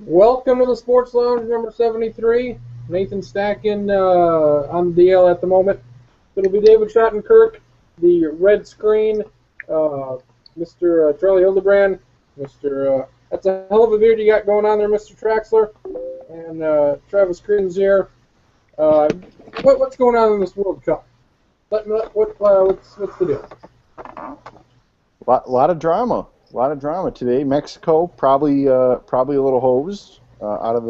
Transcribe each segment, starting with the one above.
Welcome to the Sports Lounge number 73. Nathan Stackin on the DL at the moment. It'll be David Schottenkirk, the red screen, Mr. Charlie Hildebrand, Mr. That's a hell of a beard you got going on there, Mr. Traxler, and Travis Kriens here. What's going on in this World Cup? What's the deal? Lot of drama. A lot of drama today. Mexico probably a little hosed out of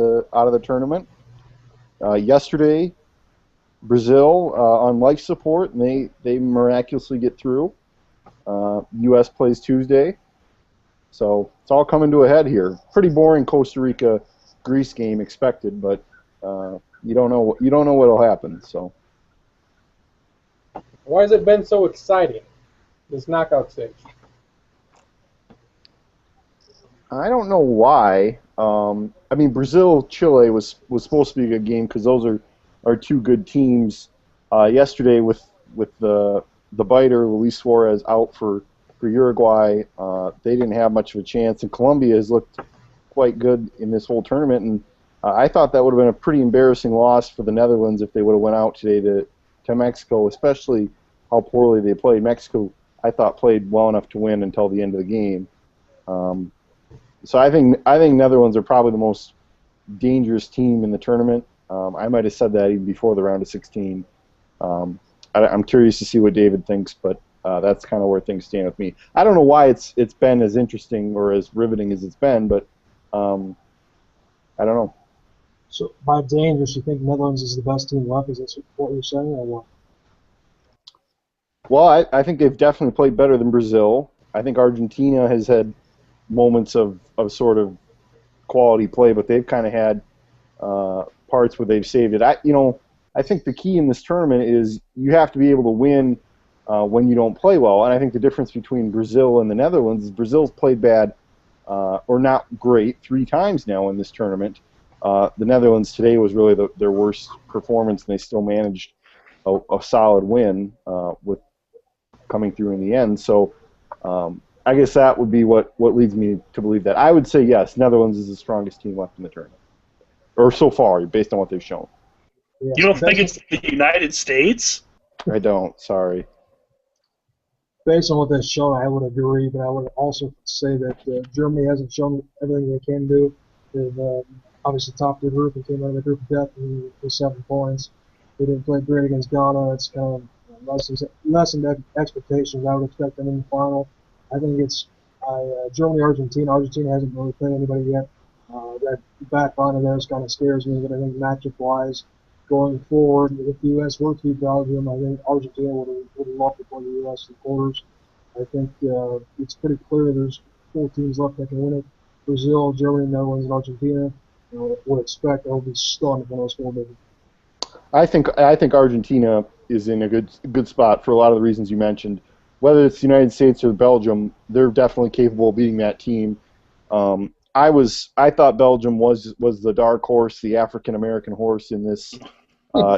the tournament. Yesterday, Brazil on life support, and they miraculously get through. U.S. plays Tuesday, so it's all coming to a head here. Pretty boring Costa Rica Greece game expected, but you don't know what'll happen. So why has it been so exciting, this knockout stage? I don't know why. I mean, Brazil-Chile was supposed to be a good game because those are two good teams. Yesterday, with the biter Luis Suarez out for Uruguay, they didn't have much of a chance. And Colombia has looked quite good in this whole tournament. And I thought that would have been a pretty embarrassing loss for the Netherlands if they would have went out today to Mexico, especially how poorly they played. Mexico, I thought, played well enough to win until the end of the game. So I think Netherlands are probably the most dangerous team in the tournament. I might have said that even before the round of 16. I'm curious to see what David thinks, but that's kind of where things stand with me. I don't know why it's been as interesting or as riveting as it's been, but I don't know. So by dangerous, you think Netherlands is the best team left? Is that what you're saying, or what? Well, I think they've definitely played better than Brazil. I think Argentina has had moments of sort of quality play, but they've kind of had parts where they've saved it. I think the key in this tournament is you have to be able to win when you don't play well. And I think the difference between Brazil and the Netherlands is Brazil's played bad or not great 3 times now in this tournament. The Netherlands today was really their worst performance, and they still managed a solid win with coming through in the end. So I guess that would be what leads me to believe that. I would say yes, Netherlands is the strongest team left in the tournament, or so far, based on what they've shown. Yeah, You don't think it's the United States? I don't. Sorry. based on what they've shown, I would agree, but I would also say that Germany hasn't shown everything they can do. They've obviously topped their group and came out of the group of death with 7 points. They didn't play great against Ghana. It's kind of less than expectations. I would expect them in the final. I think it's Germany, Argentina. Argentina hasn't really played anybody yet. That back line of theirs kind of scares me, but I think matchup-wise, going forward, if the U.S. were to beat Belgium, I think Argentina would have loved to play the U.S. in quarters. I think it's pretty clear there's 4 teams left that can win it. Brazil, Germany, Netherlands, and Argentina. Would expect they'll be stunned when those 4 maybe. I think Argentina is in a good spot for a lot of the reasons you mentioned. Whether it's the United States or Belgium, they're definitely capable of beating that team. I thought Belgium was the dark horse, the African American horse in this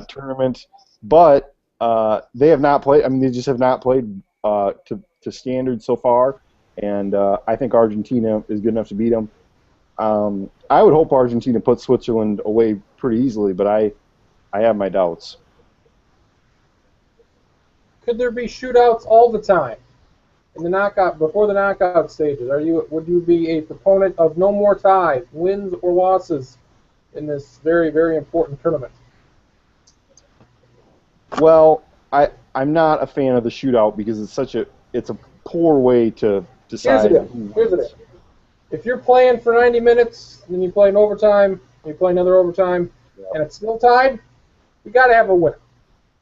tournament, but they have not played. I mean, they just have not played to standard so far, and I think Argentina is good enough to beat them. I would hope Argentina puts Switzerland away pretty easily, but I have my doubts. Could there be shootouts all the time in the knockout before the knockout stages? Would you be a proponent of no more ties, wins or losses, in this very, very important tournament? Well, I'm not a fan of the shootout because it's a poor way to decide. Here's it. If you're playing for 90 minutes, then you play an overtime, you play another overtime, and it's still tied, you got to have a winner.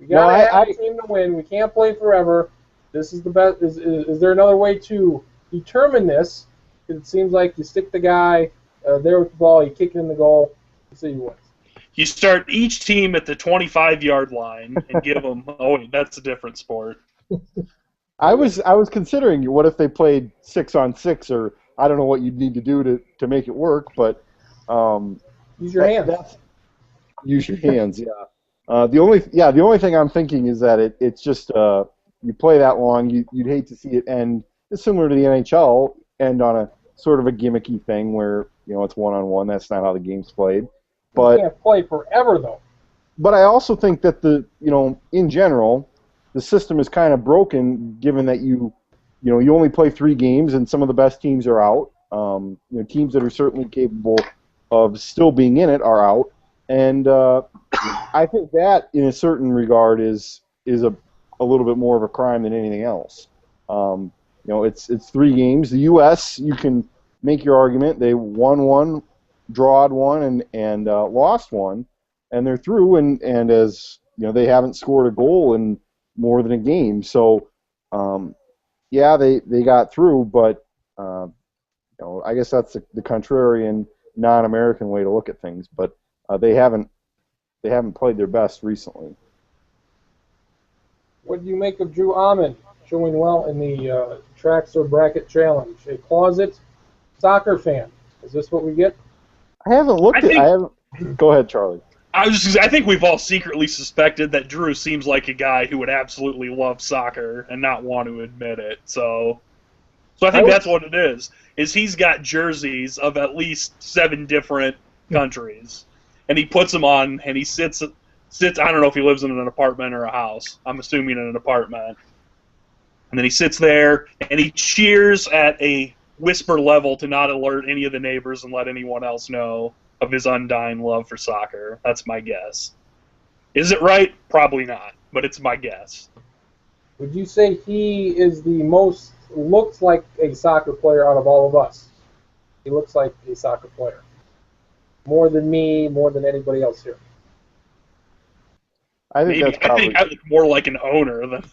You got to have a team to win. We can't play forever. This is the best. Is there another way to determine this? Because it seems like you stick the guy there with the ball, you kick it in the goal, you see who wins. You start each team at the 25-yard line and give them. Oh, wait, that's a different sport. I was considering what if they played 6-on-6, or I don't know what you'd need to do to make it work, but use your hands. Use your hands, yeah. The only thing I'm thinking is that it's just you play that long, you'd hate to see it end. It's similar to the NHL, end on a sort of a gimmicky thing where it's one-on-one. That's not how the game's played. You But can't play forever, though. But I also think that in general, the system is kind of broken, given that you only play 3 games and some of the best teams are out. Teams that are certainly capable of still being in it are out, and I think that, in a certain regard, is a little bit more of a crime than anything else. It's 3 games. The U.S., you can make your argument. They won one, drawed one, and lost one, and they're through. And as they haven't scored a goal in more than a game. So, they got through, but I guess that's the contrarian, non-American way to look at things. But they haven't played their best recently. What do you make of Drew Ahman showing well in the Traxler Bracket Challenge? A closet soccer fan. Is this what we get? I haven't looked at. I haven't. Go ahead, Charlie. I think we've all secretly suspected that Drew seems like a guy who would absolutely love soccer and not want to admit it. So I think that's what it is. Is he's got jerseys of at least 7 different countries, and he puts them on, and he sits. I don't know if he lives in an apartment or a house. I'm assuming in an apartment. And then he sits there, and he cheers at a whisper level to not alert any of the neighbors and let anyone else know of his undying love for soccer. That's my guess. Is it right? Probably not, but it's my guess. Would you say he is the most looks like a soccer player out of all of us? He looks like a soccer player. More than me, more than anybody else here. I think I think I look more like an owner than.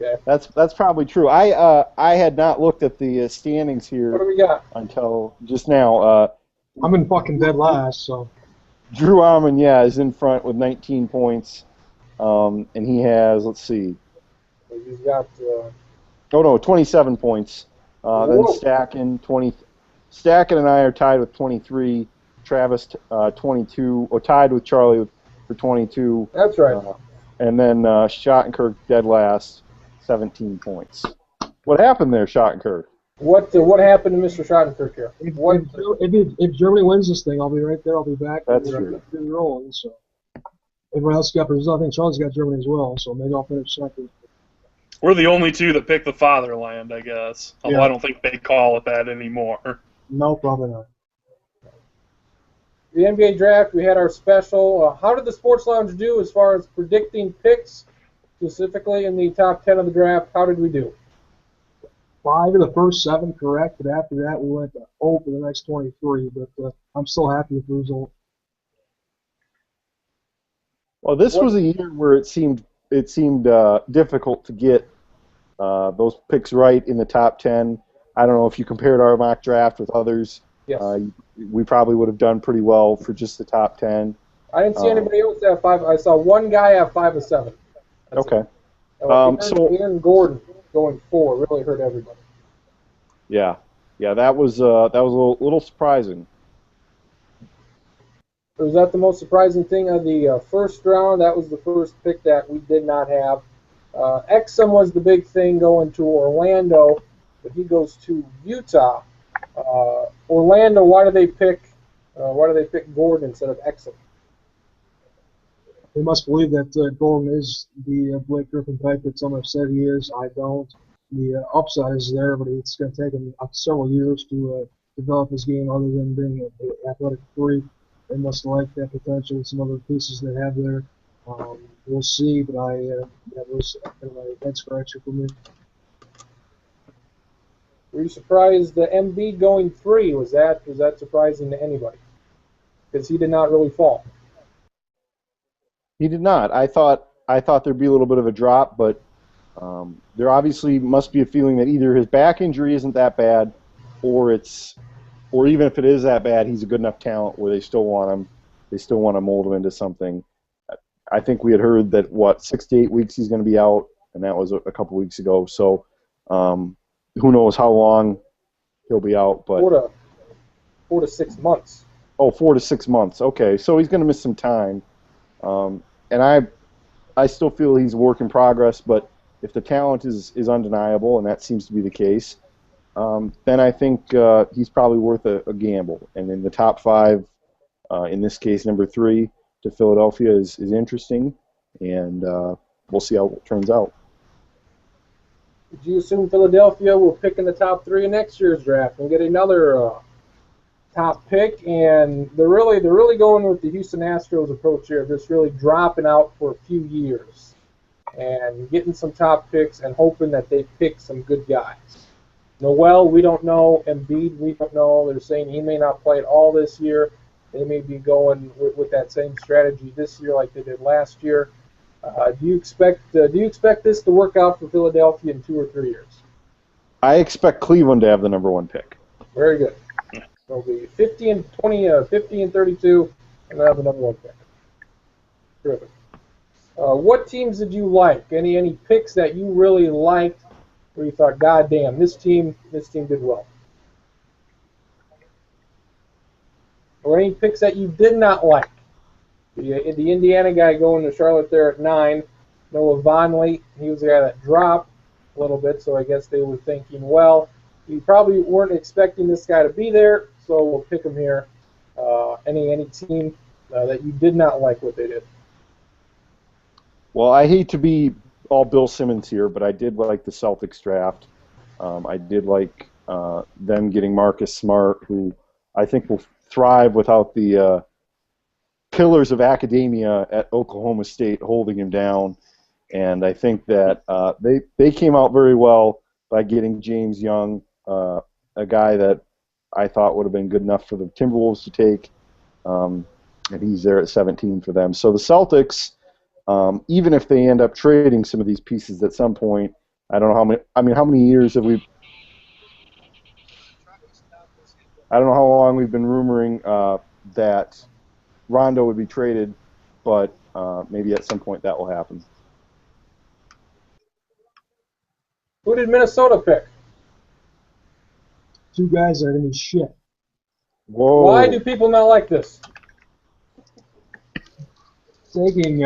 Okay. That's probably true. I had not looked at the standings here. What do we got? Until just now. I'm in fucking dead last, so. Drew Ahman, is in front with 19 points, and he has, let's see. He's got. 27 points. Then Stacken, 20. Stacken and I are tied with 23. Travis, 22. Or tied with Charlie for 22. That's right. And then Schottenkirk dead last, 17 points. What happened there, Schottenkirk? What happened to Mr. Schottenkirk here? If Germany wins this thing, I'll be right there. I'll be back. That's true. Rolling, so. Everyone else got Brazil. I think Charlie's got Germany as well, so maybe I'll finish second. We're the only 2 that pick the fatherland, I guess. Although I don't think they call it that anymore. No, probably not. The NBA draft, we had our special. How did the Sports Lounge do as far as predicting picks, specifically in the top 10 of the draft? How did we do? 5 of the first 7 correct, but after that we went to 0 for the next 23. But I'm still happy with the result. Well, this was a year where it seemed difficult to get those picks right in the top 10. I don't know if you compared our mock draft with others. Yes. We probably would have done pretty well for just the top 10. I didn't see anybody else have 5. I saw one guy have 5 of 7. That's okay. Aaron Gordon going 4 really hurt everybody. Yeah, that was a little surprising. Was that the most surprising thing of the first round? That was the first pick that we did not have. Exum was the big thing going to Orlando, but he goes to Utah. Orlando, why do they pick Gordon instead of Exum? They must believe that Gordon is the Blake Griffin type that some have said he is. I don't. The upside is there, but it's going to take him several years to develop his game other than being an athletic freak. They must like that potential with some other pieces they have there. We'll see, but that was kind of a head scratcher for me. Were you surprised the Embiid going 3? Was that surprising to anybody? Because he did not really fall. He did not. I thought there'd be a little bit of a drop, but there obviously must be a feeling that either his back injury isn't that bad, or even if it is that bad, he's a good enough talent where they still want him. They still want to mold him into something. I think we had heard that 6 to 8 weeks he's going to be out, and that was a couple weeks ago. So who knows how long he'll be out? But 4 to 6 months. Oh, 4 to 6 months. Okay, so he's going to miss some time. And I still feel he's a work in progress, but if the talent is undeniable, and that seems to be the case, then I think he's probably worth a gamble. And in the top 5, in this case, number 3 to Philadelphia is interesting, and we'll see how it turns out. Did you assume Philadelphia will pick in the top 3 in next year's draft and get another top pick? And they're really going with the Houston Astros approach here, just really dropping out for a few years and getting some top picks and hoping that they pick some good guys. Noel, we don't know. Embiid, we don't know. They're saying he may not play at all this year. They may be going with that same strategy this year like they did last year. Do you expect this to work out for Philadelphia in 2 or 3 years? I expect Cleveland to have the number 1 pick. Very good. It'll be 50 and 32, and they'll have the number 1 pick. Terrific. What teams did you like? Any picks that you really liked, where you thought, God damn, this team did well? Or any picks that you did not like? The Indiana guy going to Charlotte there at 9, Noah Vonleh, he was the guy that dropped a little bit, so I guess they were thinking, well, you probably weren't expecting this guy to be there, so we'll pick him here. Any team that you did not like what they did? Well, I hate to be all Bill Simmons here, but I did like the Celtics draft. I did like them getting Marcus Smart, who I think will thrive without the pillars of academia at Oklahoma State holding him down. And I think that they came out very well by getting James Young, a guy that I thought would have been good enough for the Timberwolves to take, and he's there at 17 for them. So the Celtics, even if they end up trading some of these pieces at some point, I don't know how many. I mean, how many years have we? I don't know how long we've been rumoring that Rondo would be traded, but maybe at some point that will happen. Who did Minnesota pick? 2 guys that are going to be shit. Whoa. Why do people not like this? Taking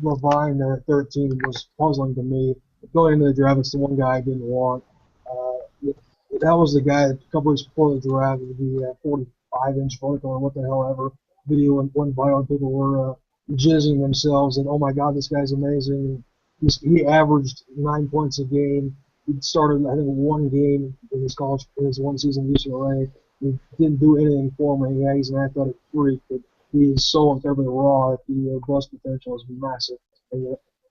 Levine there at 13 was puzzling to me. Going into the draft, it's the one guy I didn't want. That was the guy a couple weeks before the draft with the 45-inch vertical or what the hell ever video went viral. People were jizzing themselves and, oh my God, this guy's amazing. He averaged 9 points a game. He started, I think, 1 game in his one season at UCLA. He didn't do anything for me. Yeah, he's an athletic freak, but he is so incredibly raw. The bust potential is massive.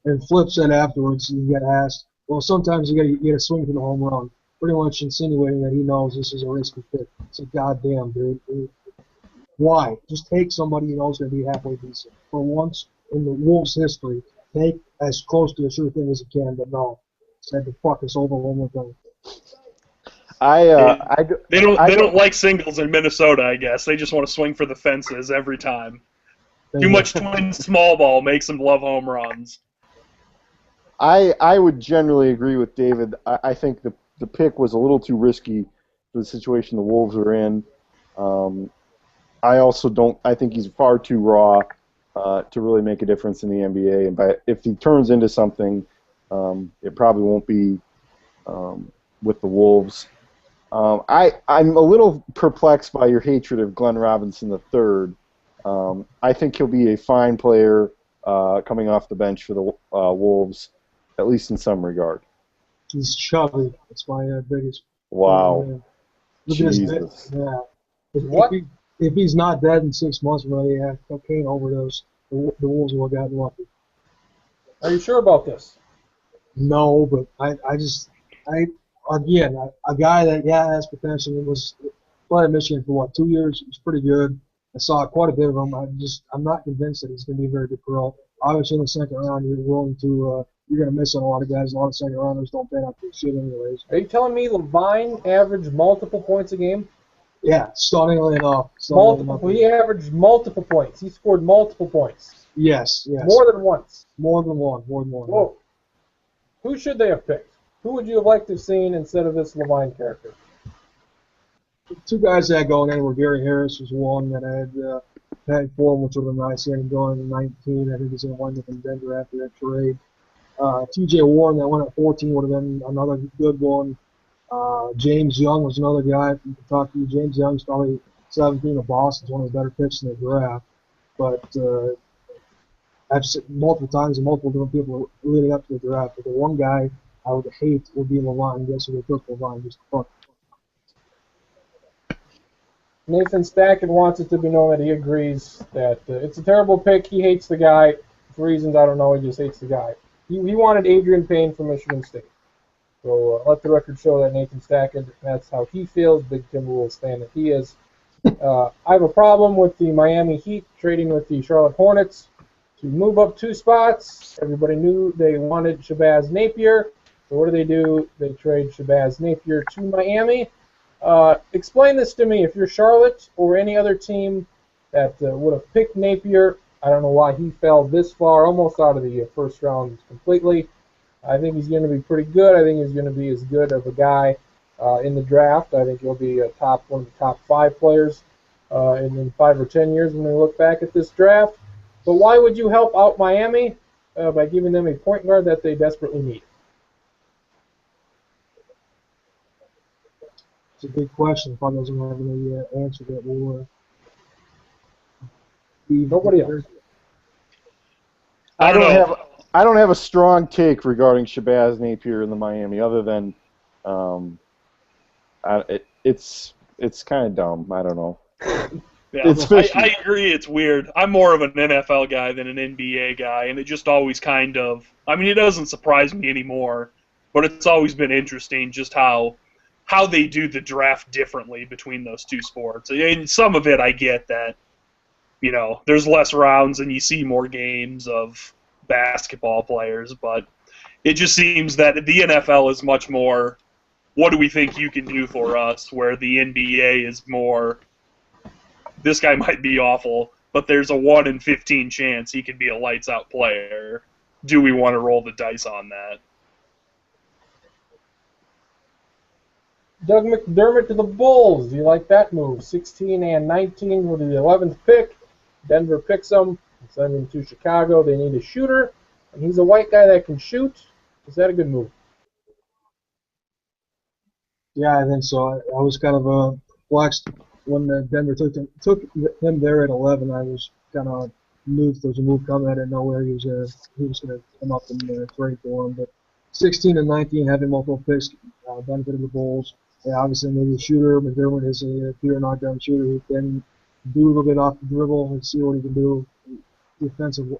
And Flip said afterwards, he got asked, well, sometimes you got to swing for the home run. Pretty much insinuating that he knows this is a risky pick. It's like, goddamn, dude. Why? Just take somebody you know is going to be halfway decent. For once in the Wolves' history, take as close to a sure thing as you can, but no. Said to fuck us over one more time. They don't like singles in Minnesota, I guess. They just want to swing for the fences every time. Too much twin small ball makes them love home runs. I would generally agree with David. I think the pick was a little too risky for the situation the Wolves are in. I also don't. I think he's far too raw to really make a difference in the NBA. And if he turns into something, it probably won't be with the Wolves. I'm a little perplexed by your hatred of Glenn Robinson III. I think he'll be a fine player coming off the bench for the Wolves, at least in some regard. He's chubby. That's my biggest. Wow. Jesus. Yeah. If he's not dead in 6 months from now, he had cocaine overdose, the Wolves will have gotten lucky. Are you sure about this? No, but again, a guy that has potential was played at Michigan for 2 years. He was pretty good. I saw quite a bit of him. I'm not convinced that he's going to be a very good pro. Obviously, in the second round, you're going to miss on a lot of guys. A lot of second rounders don't pan out for shit anyways. Are you telling me Levine averaged multiple points a game? Yeah, stunningly enough. He averaged multiple points. He scored multiple points. Yes. More than once. More than one. Whoa. Who should they have picked? Who would you have liked to have seen instead of this Levine character? 2 guys that had going in were Gary Harris was one that I had for him, which would have been nice. He had him going in 19. I think he's going to wind up in Denver after that trade. T.J. Warren that went at 14 would have been another good one. James Young was another guy from Kentucky. James Young's probably 17 of Boston's one of the better picks in the draft. But I've said multiple times and multiple different people leading up to the draft. But the one guy I would hate would be Levine. Guess who they took Levine? Just fuck. Nathan Stacken wants it to be known that he agrees that it's a terrible pick. He hates the guy for reasons I don't know. He just hates the guy. He wanted Adrian Payne from Michigan State. So let the record show that Nathan Stacken, that's how he feels, big Timberwolves fan that he is. I have a problem with the Miami Heat trading with the Charlotte Hornets to move up 2 spots. Everybody knew they wanted Shabazz Napier. So what do? They trade Shabazz Napier to Miami. Explain this to me. If you're Charlotte or any other team that would have picked Napier, I don't know why he fell this far, almost out of the first round completely. I think he's going to be pretty good. I think he's going to be as good of a guy in the draft. I think he'll be one of the top 5 players in 5 or 10 years when we look back at this draft. But why would you help out Miami by giving them a point guard that they desperately need? It's a big question. Probably doesn't have any answer that will be Nobody else. I don't have a strong take regarding Shabazz Napier in the Miami, other than it's kind of dumb. I don't know. Yeah, It's fishy. I agree. It's weird. I'm more of an NFL guy than an NBA guy, and it just always kind of. I mean, it doesn't surprise me anymore, but it's always been interesting just how they do the draft differently between those two sports. And some of it I get that, you know, there's less rounds and you see more games of basketball players, but it just seems that the NFL is much more, what do we think you can do for us, where the NBA is more, this guy might be awful, but there's a 1 in 15 chance he could be a lights-out player. Do we want to roll the dice on that? Doug McDermott to the Bulls. Do you like that move? 16 and 19 with the 11th pick. Denver picks him and sends him to Chicago. They need a shooter, and he's a white guy that can shoot. Is that a good move? Yeah, I think so. I was kind of perplexed when Denver took him there at 11. I was kind of moved. There was a move coming. I didn't know where he was going to come up and trade for him. But 16 and 19, having multiple picks, benefited the Bulls. Yeah, obviously, maybe a shooter. McDermott is a pure knockdown shooter who can do a little bit off the dribble and see what he can do defense and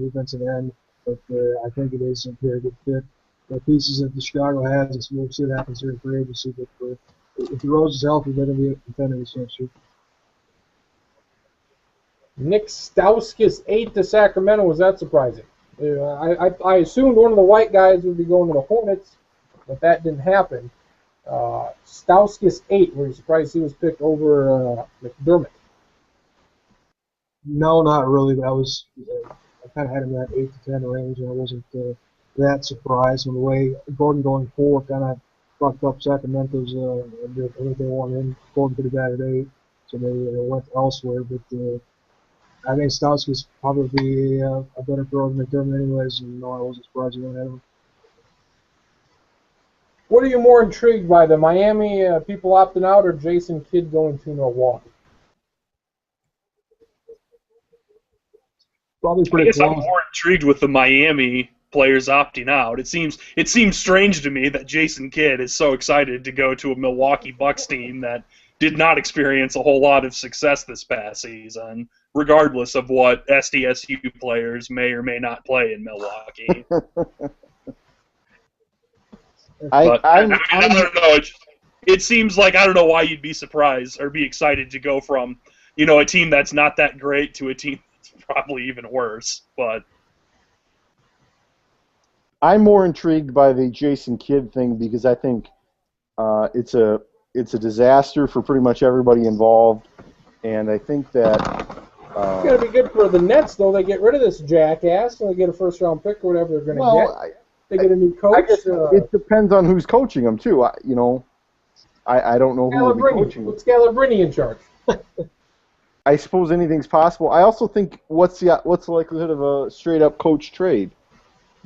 defensive end. But I think it is a very good fit. The pieces that the Chicago has, we'll see what happens here in free agency. But if Rose is healthy, they're going to be a contender this next year. Nick Stauskas 8 to Sacramento. Was that surprising? I assumed one of the white guys would be going to the Hornets, but that didn't happen. Stauskas 8. Were you surprised he was picked over McDermott? No, not really. But I kind of had him in that 8 to 10 range, and I wasn't that surprised. And the way Gordon going 4 kind of fucked up Sacramento's. I think they want him. Gordon pretty bad at 8, so they went elsewhere. But I think Stauskas probably be a better thrower than McDermott anyways, and no, I wasn't surprised he went ahead of him. What are you more intrigued by, the Miami people opting out or Jason Kidd going to Milwaukee? Probably I pretty guess I'm close. more intrigued with the Miami players opting out. It seems strange to me that Jason Kidd is so excited to go to a Milwaukee Bucks team that did not experience a whole lot of success this past season, regardless of what SDSU players may or may not play in Milwaukee. I don't know. It seems like I don't know why you'd be surprised or be excited to go from, you know, a team that's not that great to a team that's probably even worse. But I'm more intrigued by the Jason Kidd thing because I think it's a disaster for pretty much everybody involved, and I think that it's going to be good for the Nets, though. They get rid of this jackass, and they get a first-round pick or whatever they're going to get. They get a new coach. I guess it depends on who's coaching them too. I don't know who will be coaching them. What's Scalabrini in charge? I suppose anything's possible. I also think what's the likelihood of a straight up coach trade?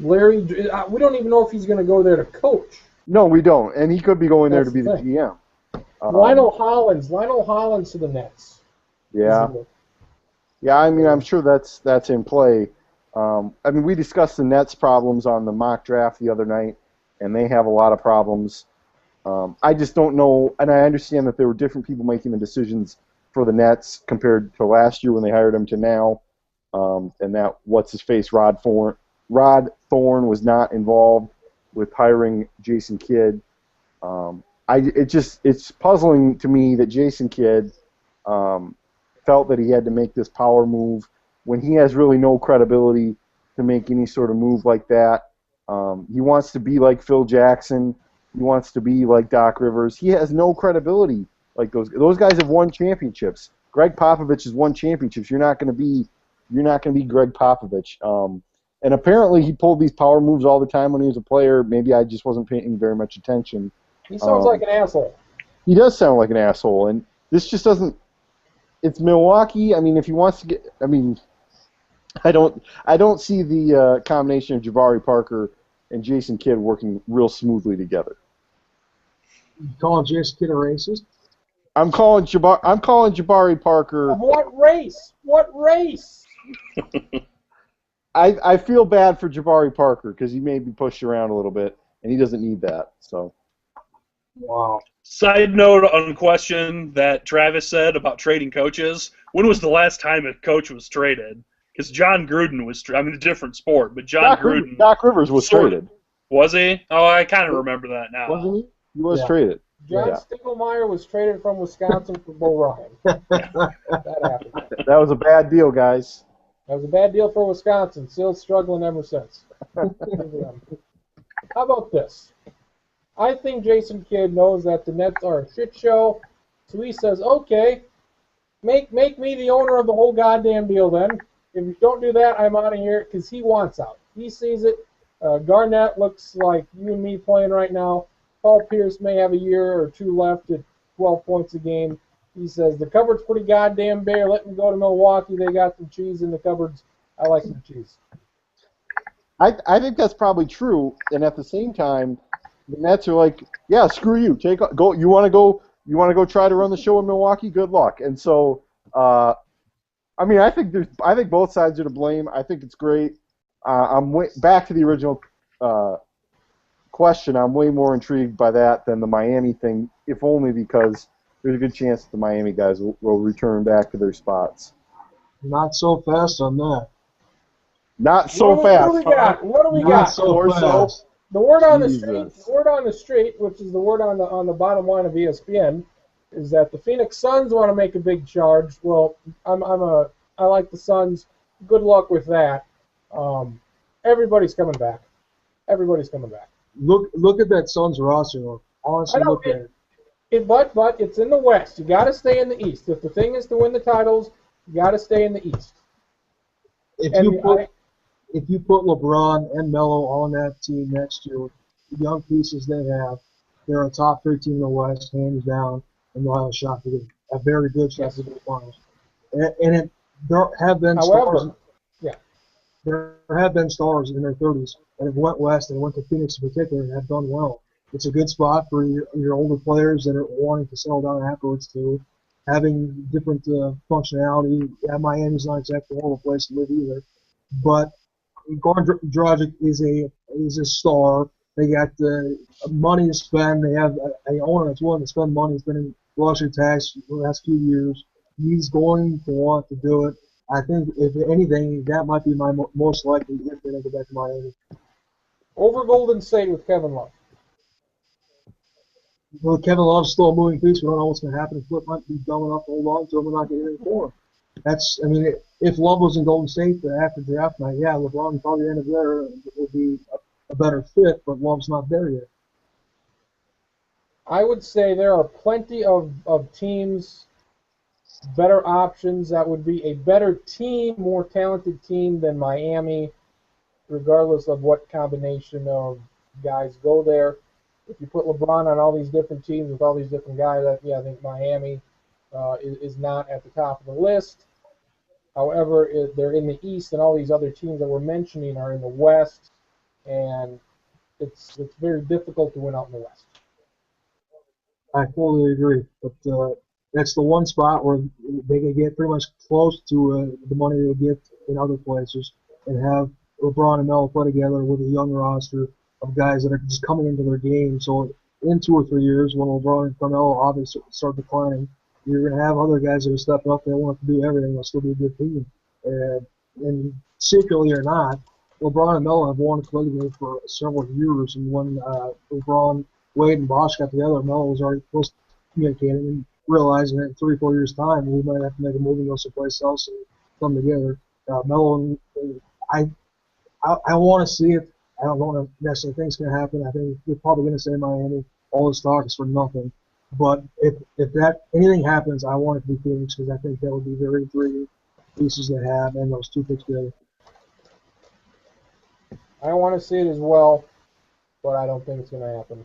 Larry, we don't even know if he's going to go there to coach. No, we don't. And he could be going there to That's be the the thing. GM. Lionel Hollins to the Nets. Yeah. Yeah, I mean, I'm sure that's in play. I mean, we discussed the Nets' problems on the mock draft the other night, and they have a lot of problems. I just don't know, and I understand that there were different people making the decisions for the Nets compared to last year when they hired him to now, and that what's-his-face Rod Thorne was not involved with hiring Jason Kidd. It's puzzling to me that Jason Kidd felt that he had to make this power move when he has really no credibility to make any sort of move like that. He wants to be like Phil Jackson. He wants to be like Doc Rivers. He has no credibility like those guys have won championships. Greg Popovich has won championships. You're not going to be Greg Popovich. And apparently he pulled these power moves all the time when he was a player. Maybe I just wasn't paying very much attention. He sounds like an asshole. He does sound like an asshole, and this just doesn't. It's Milwaukee. I mean, if he wants to get, I mean, I don't see the combination of Jabari Parker and Jason Kidd working real smoothly together. You calling Jason Kidd a racist? I'm calling Jabari Parker. Of what race? What race? I feel bad for Jabari Parker because he may be pushed around a little bit, and he doesn't need that. So. Wow. Side note on question that Travis said about trading coaches. When was the last time a coach was traded? Because John Gruden was, a different sport, but Doc Rivers was traded. Was he? Oh, I kind of remember that now. Wasn't he? He was traded. John Stiegelmeier was traded from Wisconsin for Bo Ryan. That happened. That was a bad deal, guys. That was a bad deal for Wisconsin. Still struggling ever since. How about this? I think Jason Kidd knows that the Nets are a shit show, so he says, okay, make me the owner of the whole goddamn deal then. If you don't do that, I'm out of here, because he wants out. He sees it. Garnett looks like you and me playing right now. Paul Pierce may have a year or two left at 12 points a game. He says, the cupboard's pretty goddamn bare. Let me go to Milwaukee. They got some cheese in the cupboards. I like some cheese. I think that's probably true, and at the same time, the Nets are like, yeah, screw you. Go. You want to go try to run the show in Milwaukee? Good luck. And so, I mean, I think both sides are to blame. I think it's great. Back to the original question. I'm way more intrigued by that than the Miami thing, if only because there's a good chance that the Miami guys will return back to their spots. Not so fast on that. Not so fast. What do we got? Not so fast. The word on the street, which is the word on the bottom line of ESPN, is that the Phoenix Suns want to make a big charge. Well, I like the Suns. Good luck with that. Everybody's coming back. Everybody's coming back. Look at that Suns roster. Honestly, look at it. But it's in the West. You got to stay in the East. If the thing is to win the titles, you got to stay in the East. If you put LeBron and Melo on that team next year, with the young pieces they have, they're a top 3 team in the West, hands down, and they'll have a shot to get a very good shot to get the finals. And there have been stars. Yeah. There have been stars in their 30s that have went west and went to Phoenix in particular and have done well. It's a good spot for your older players that are wanting to settle down afterwards too, having different functionality. Yeah, Miami's not exactly a horrible place to live either, but Goran Dragic is a star. They got money to spend. They have an owner that's willing to spend money. He's been in luxury tax for the last few years. He's going to want to do it. I think, if anything, that might be my most likely if they don't go back to Miami. Over Golden State with Kevin Love. Well, Kevin Love's still a moving piece. We don't know what's going to happen. Flip might be dumb enough to hold on to him and not get anything for him. If Love was in Golden State after draft night, yeah, LeBron probably ended there. It would be a better fit, but Love's not there yet. I would say there are plenty of teams, better options that would be a better team, more talented team than Miami, regardless of what combination of guys go there. If you put LeBron on all these different teams with all these different guys, I think Miami is not at the top of the list. However, they're in the East, and all these other teams that we're mentioning are in the West. And it's very difficult to win out in the West. I fully agree, but that's the one spot where they can get pretty much close to the money they get in other places and have LeBron and Melo play together with a young roster of guys that are just coming into their game. So in 2 or 3 years, when LeBron and Carmelo obviously start declining, you're going to have other guys that are stepping up. They won't have to do everything. They'll still be a good team. And secretly or not, LeBron and Melo have wanted to play together for several years. And when LeBron, Wade, and Bosh got together, Melo was already close to communicating and realizing that in 3 or 4 years' time, we might have to make a move and go someplace else and come together. Melo and I want to see it. I don't know necessarily think it's going to happen. I think they're probably going to say Miami. All this talk is for nothing. But if that anything happens, I want it to be Phoenix because I think that would be very intriguing pieces they have and those two picks together. I want to see it as well, but I don't think it's going to happen.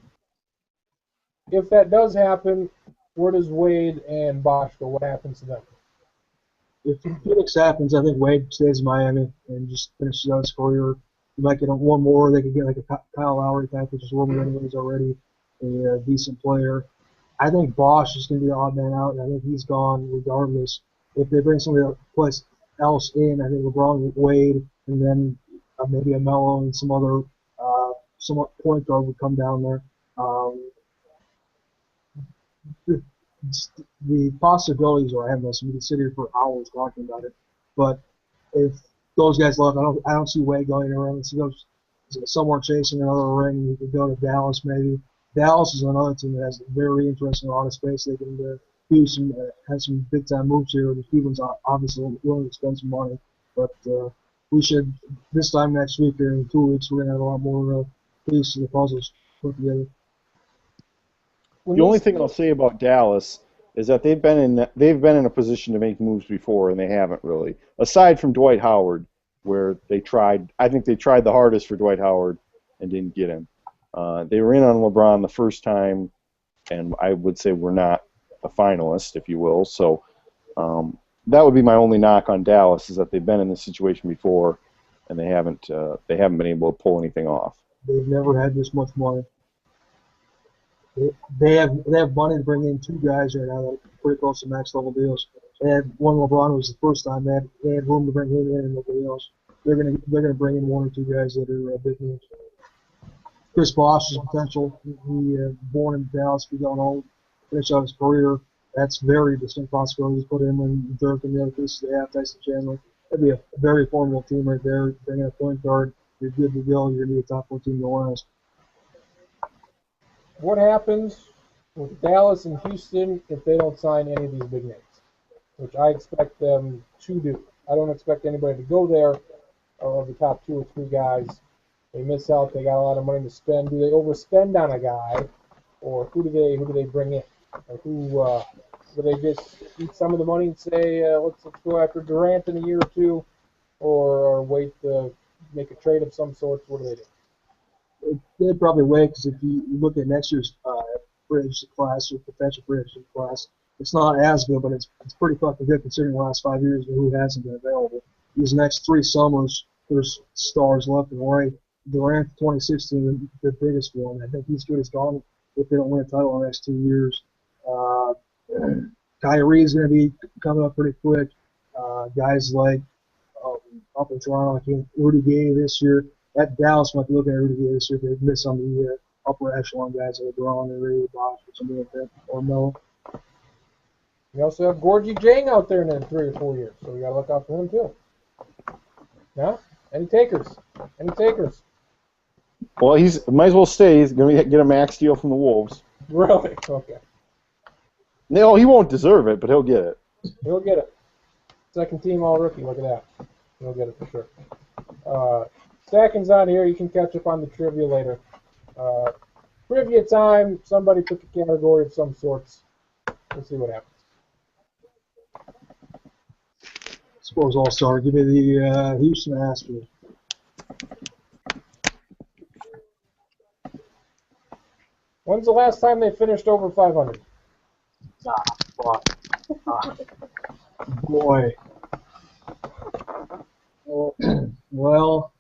If that does happen, where does Wade and Bosh go? What happens to them? If Phoenix happens, I think Wade stays in Miami and just finishes out his career. You might get one more. They could get like a Kyle Lowry type, which is rumored anyways already, a decent player. I think Bosh is going to be the odd man out, and I think he's gone regardless. If they bring somebody else in, I think LeBron, Wade, and then maybe a Melo and some other somewhat point guard would come down there. The possibilities are endless. We can sit here for hours talking about it. But if those guys left, I don't see Wade going around. He goes somewhere chasing another ring. He could go to Dallas maybe. Dallas is another team that has a very interesting lot of space. They can do some have some big time moves here. The Cubans are obviously willing to spend some money, but we should this time next week or in 2 weeks we're gonna have a lot more pieces of the puzzles put together. The only thing I'll say about Dallas is that they've been in a position to make moves before and they haven't really. Aside from Dwight Howard, where I think they tried the hardest for Dwight Howard and didn't get him. They were in on LeBron the first time, and I would say we're not a finalist, if you will. So that would be my only knock on Dallas is that they've been in this situation before, and they haven't been able to pull anything off. They've never had this much money. They have money to bring in 2 guys right now that are pretty close to max level deals. They had one LeBron was the first time they had room to bring him in and nobody else. They're gonna bring in 1 or 2 guys that are big names. Chris Bosh's potential. He born in Dallas, be going home, finish out his career. That's very distinct possibilities. Put him in Dirk and the other pieces they have, Tyson Chandler. That'd be a very formidable team right there. Bring in a point guard. You're good to go. You're gonna be a top 4 team in the West. What happens with Dallas and Houston if they don't sign any of these big names, which I expect them to do? I don't expect anybody to go there of the top 2 or 3 guys. They miss out. They got a lot of money to spend. Do they overspend on a guy, or who do they bring in? Or who do they just eat some of the money and say let's go after Durant in a year or 2, or wait to make a trade of some sort? What do they do? They'd probably wait because if you look at next year's free agency class or potential free agency class, it's not as good, but it's pretty fucking good considering the last 5 years and who hasn't been available. These next 3 summers, there's stars left and right. Durant 2016, the biggest one. I think he's good as gone if they don't win a title in the next 2 years. Kyrie's going to be coming up pretty quick. Guys like up in Toronto, Rudy Gay this year. That Dallas might be looking at Rudy Gay this year if they miss on the upper echelon guys like LeBron and Ray Bosh or something like that, or Melo. You also have Gorgie Jang out there in 3 or 4 years, so we got to look out for him too. Yeah? Any takers? Any takers? Well, he's might as well stay. He's going to get a max deal from the Wolves. Really? Okay. No, he won't deserve it, but he'll get it. He'll get it. Second team all rookie. Look at that. He'll get it for sure. Stacking's on here. You can catch up on the trivia later. Trivia time. Somebody pick a category of some sorts. We'll see what happens. Suppose All-Star. Give me the Houston Astros. When's the last time they finished over 500? Fuck. Boy. Well,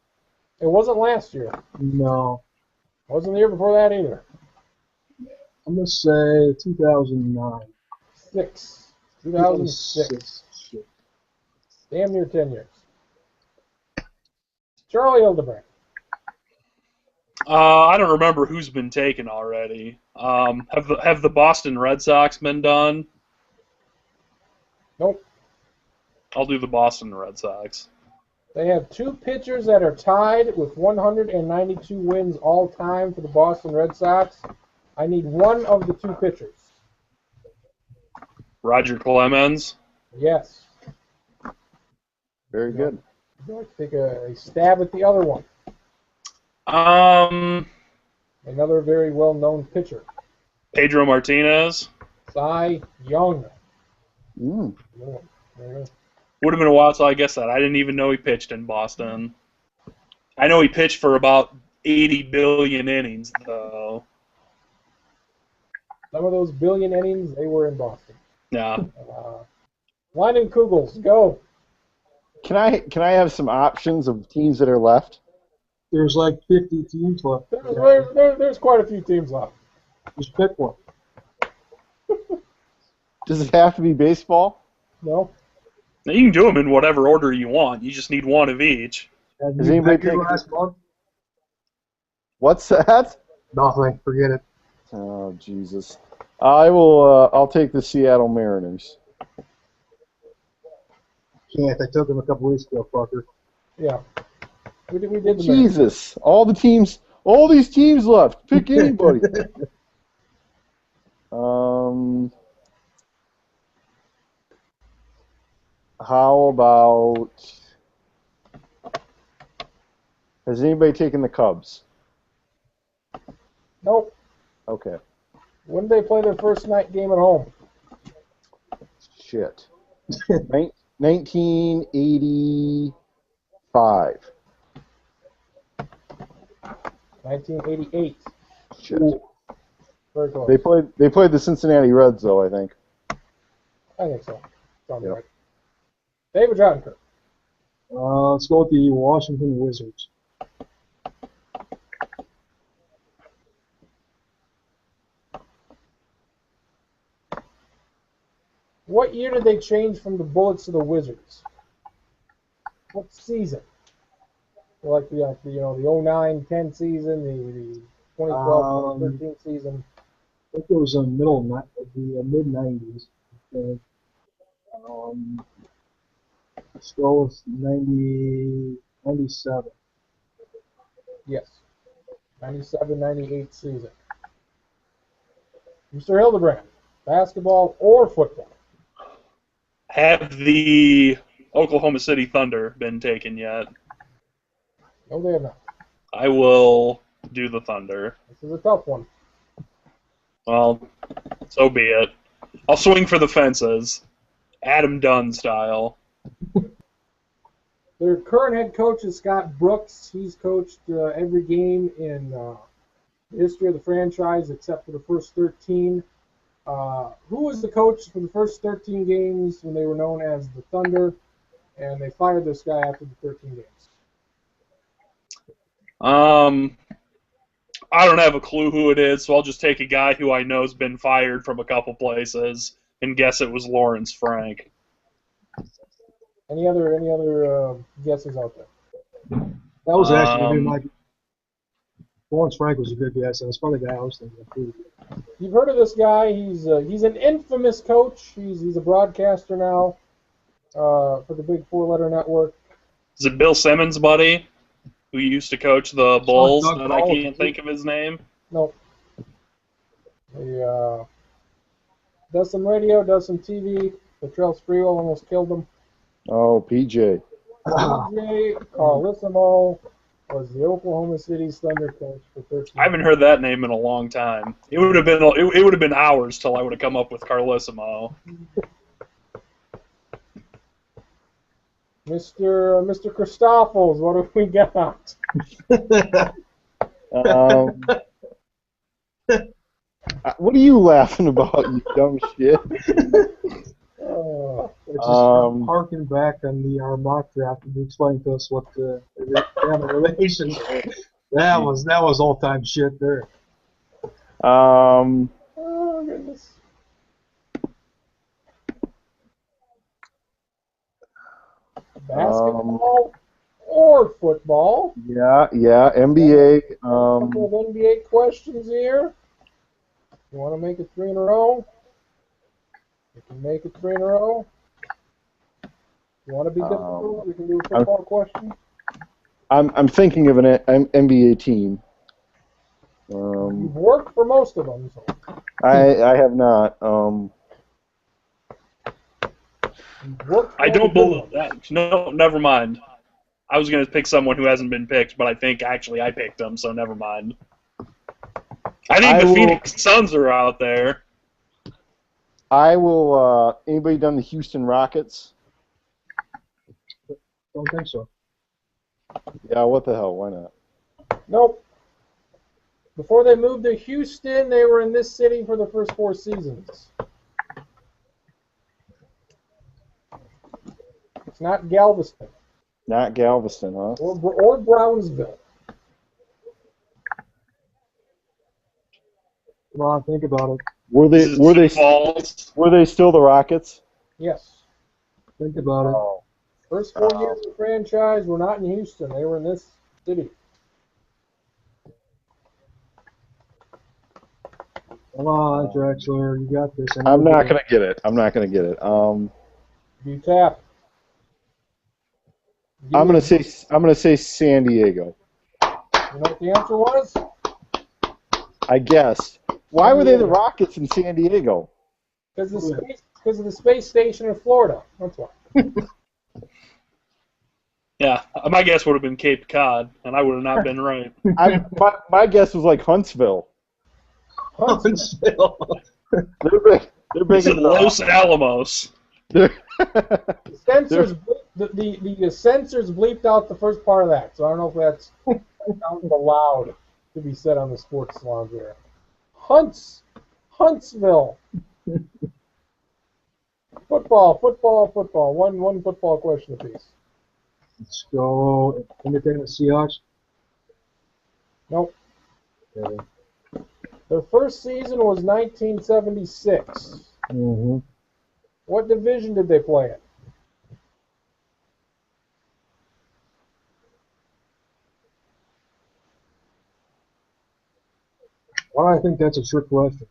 It wasn't last year. no. Wasn't the year before that either. I'm going to say 2009. 2006. Shit. Damn near 10 years. Charlie Hildebrand. I don't remember who's been taken already. Have the Boston Red Sox been done? Nope. I'll do the Boston Red Sox. They have two pitchers that are tied with 192 wins all time for the Boston Red Sox. I need one of the two pitchers. Roger Clemens. Yes. Very good. Would you like to take a stab at the other one? Another very well-known pitcher. Pedro Martinez. Cy Young. Mm. Would have been a while till I guessed that. I didn't even know he pitched in Boston. I know he pitched for about 80 billion innings, though. Some of those billion innings, they were in Boston. Yeah. Lyndon Kugels, go. Can I have some options of teams that are left? There's like 50 teams left. There's quite a few teams left. Just pick one. Does it have to be baseball? No. Now, you can do them in whatever order you want. You just need one of each. Does anybody take last month? What's that? Nothing. Forget it. Oh Jesus! I'll take the Seattle Mariners. Can't. I took them a couple weeks ago, fucker. Yeah. We did the Jesus! All these teams left. Pick anybody. How about? Has anybody taken the Cubs? Nope. Okay. When did they play their first night game at home? Shit. 1985. 1988. Shit. Very close. They played the Cincinnati Reds, though, I think. I think so. Sounds Yep. right. David Jottenkirk. Let's go with the Washington Wizards. What year did they change from the Bullets to the Wizards? What season? Like the 09-10 season, the 2012-13 season. I think it was in the middle of the mid-90s. Let's go with 97. Yes. 97-98 season. Mr. Hildebrand, basketball or football? Have the Oklahoma City Thunder been taken yet? No, they have not. I will do the Thunder. This is a tough one. Well, so be it. I'll swing for the fences. Adam Dunn style. Their current head coach is Scott Brooks. He's coached every game in the history of the franchise except for the first 13. Who was the coach for the first 13 games when they were known as the Thunder, and they fired this guy after the 13 games? I don't have a clue who it is, so I'll just take a guy who I know's been fired from a couple places and guess it was Lawrence Frank. Any other guesses out there? That was actually going to be my. Lawrence Frank was a good guess, and it's probably the guy I was thinking of too. You've heard of this guy. He's an infamous coach. He's a broadcaster now for the big four-letter network. Is it Bill Simmons' buddy, who used to coach the Bulls, Doug and I Ball. can't think of his name? Nope. He does some radio, does some TV. Latrell Sprewell almost killed him. Oh, PJ. PJ Carlissimo was the Oklahoma City Thunder coach for 13 I haven't heard that name in a long time. It would have been hours till I would have come up with Carlissimo. Mr. Christoffels, what have we got? What are you laughing about, you dumb shit? Just harking back on our mock draft and explain to us what the family relations are. That was all time shit there. Um, Oh, goodness. Basketball or football? yeah, NBA. A couple of NBA questions here. You want to make it 3 in a row? You can make it 3 in a row. You want to be difficult? We can do a football question. I'm thinking of an NBA team. You've worked for most of them, so. I have not. I don't believe that. No, never mind. I was going to pick someone who hasn't been picked, but I think actually I picked them, so never mind. I think the Phoenix Suns are out there. I will. Anybody done the Houston Rockets? Don't think so. Yeah, what the hell? Why not? Nope. Before they moved to Houston, they were in this city for the first 4 seasons. It's not Galveston. Not Galveston, huh? Or Brownsville. Come on, think about it. Were they still the Rockets? Yes. Think about it. Oh. First 4 years of the franchise were not in Houston. They were in this city. Come on, Drexler, you got this. I'm not gonna get it. You tap. I'm gonna say San Diego. You know what the answer was? I guess. Why were they the Rockets in San Diego? Because of the space station in Florida. That's why. Yeah, my guess would have been Cape Cod, and I would have not been right. My guess was like Huntsville. Huntsville. They're big It's in Los Alamos. The censors bleeped out the first part of that, so I don't know if that's allowed to be said on the sports lounge there. Huntsville. Football. One football question apiece. Let's go. Anything with Seahawks? Nope. Okay. Their first season was 1976. Mm-hmm. What division did they play in? Well, I think that's a trick question.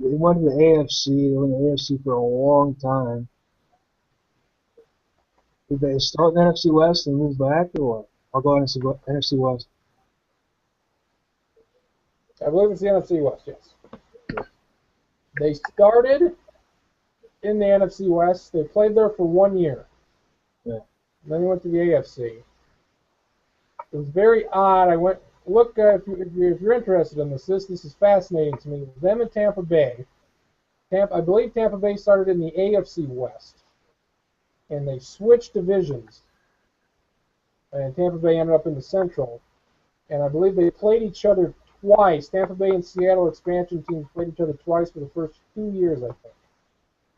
They went to the AFC. They were in the AFC for a long time. Did they start in the NFC West and move back, or what? I'll go NFC West. I believe it's the NFC West, yes. They started in the NFC West. They played there for 1 year. Yeah. And then they went to the AFC. It was very odd. I went look if you're interested in this. This is fascinating to me. Them and Tampa Bay. I believe Tampa Bay started in the AFC West, and they switched divisions. And Tampa Bay ended up in the Central, and I believe they played each other twice. Tampa Bay and Seattle expansion teams played each other twice for the first 2 years, I think.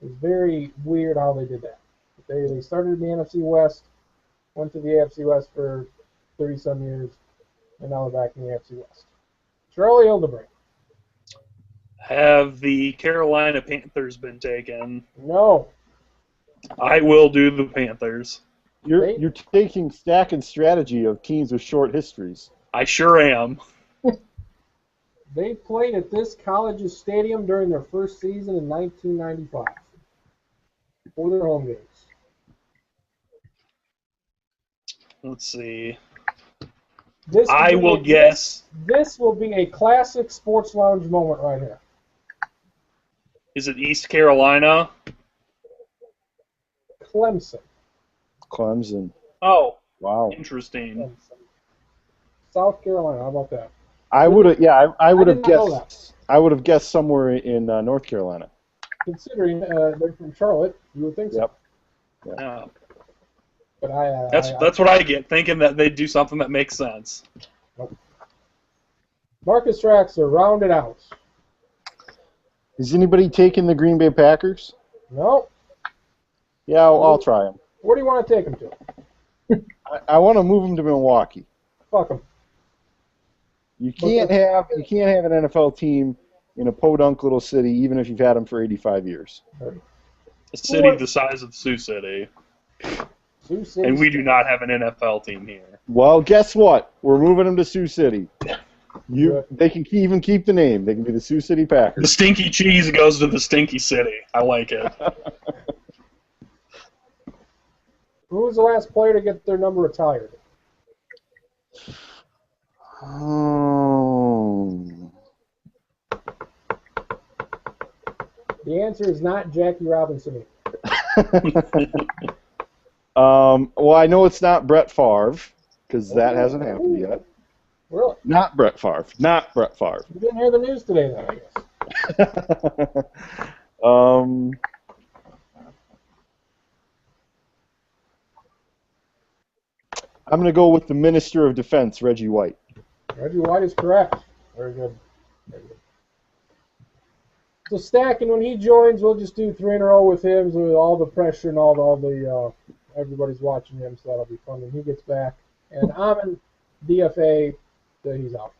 It was very weird how they did that. They started in the NFC West, went to the AFC West for 30-some years, and now they're back in the AFC West. Charlie Hildebrand. Have the Carolina Panthers been taken? No. I will do the Panthers. You're taking stack and strategy of teams with short histories. I sure am. They played at this college's stadium during their first season in 1995 for their home games. Let's see. This will be a classic sports lounge moment right here. Is it East Carolina? Clemson. Oh, wow. Interesting. Clemson. South Carolina. How about that? I would have guessed. I would have guessed somewhere in North Carolina. Considering they're from Charlotte, you would think so. Yep. Yeah. But that's what I get, thinking that they'd do something that makes sense. Nope. Marcus Traxler, round it out. Is anybody taking the Green Bay Packers? No. Yeah, I'll try them. Where do you want to take them to? I want to move him to Milwaukee. Fuck him. You can't have an NFL team in a podunk little city, even if you've had them for 85 years. A city the size of Sioux City. And we do not have an NFL team here. Well, guess what? We're moving them to Sioux City. They can even keep the name. They can be the Sioux City Packers. The stinky cheese goes to the stinky city. I like it. Who was the last player to get their number retired? The answer is not Jackie Robinson. Well, I know it's not Brett Favre, because that hasn't happened yet. Really? Not Brett Favre. Not Brett Favre. You didn't hear the news today, then, I guess. I'm going to go with the Minister of Defense, Reggie White. Reggie White is correct. Very good. Very good. So Stacking, when he joins, we'll just do 3 in a row with him, so with all the pressure and all the everybody's watching him, so that'll be fun when he gets back. And Amon, DFA, he's out.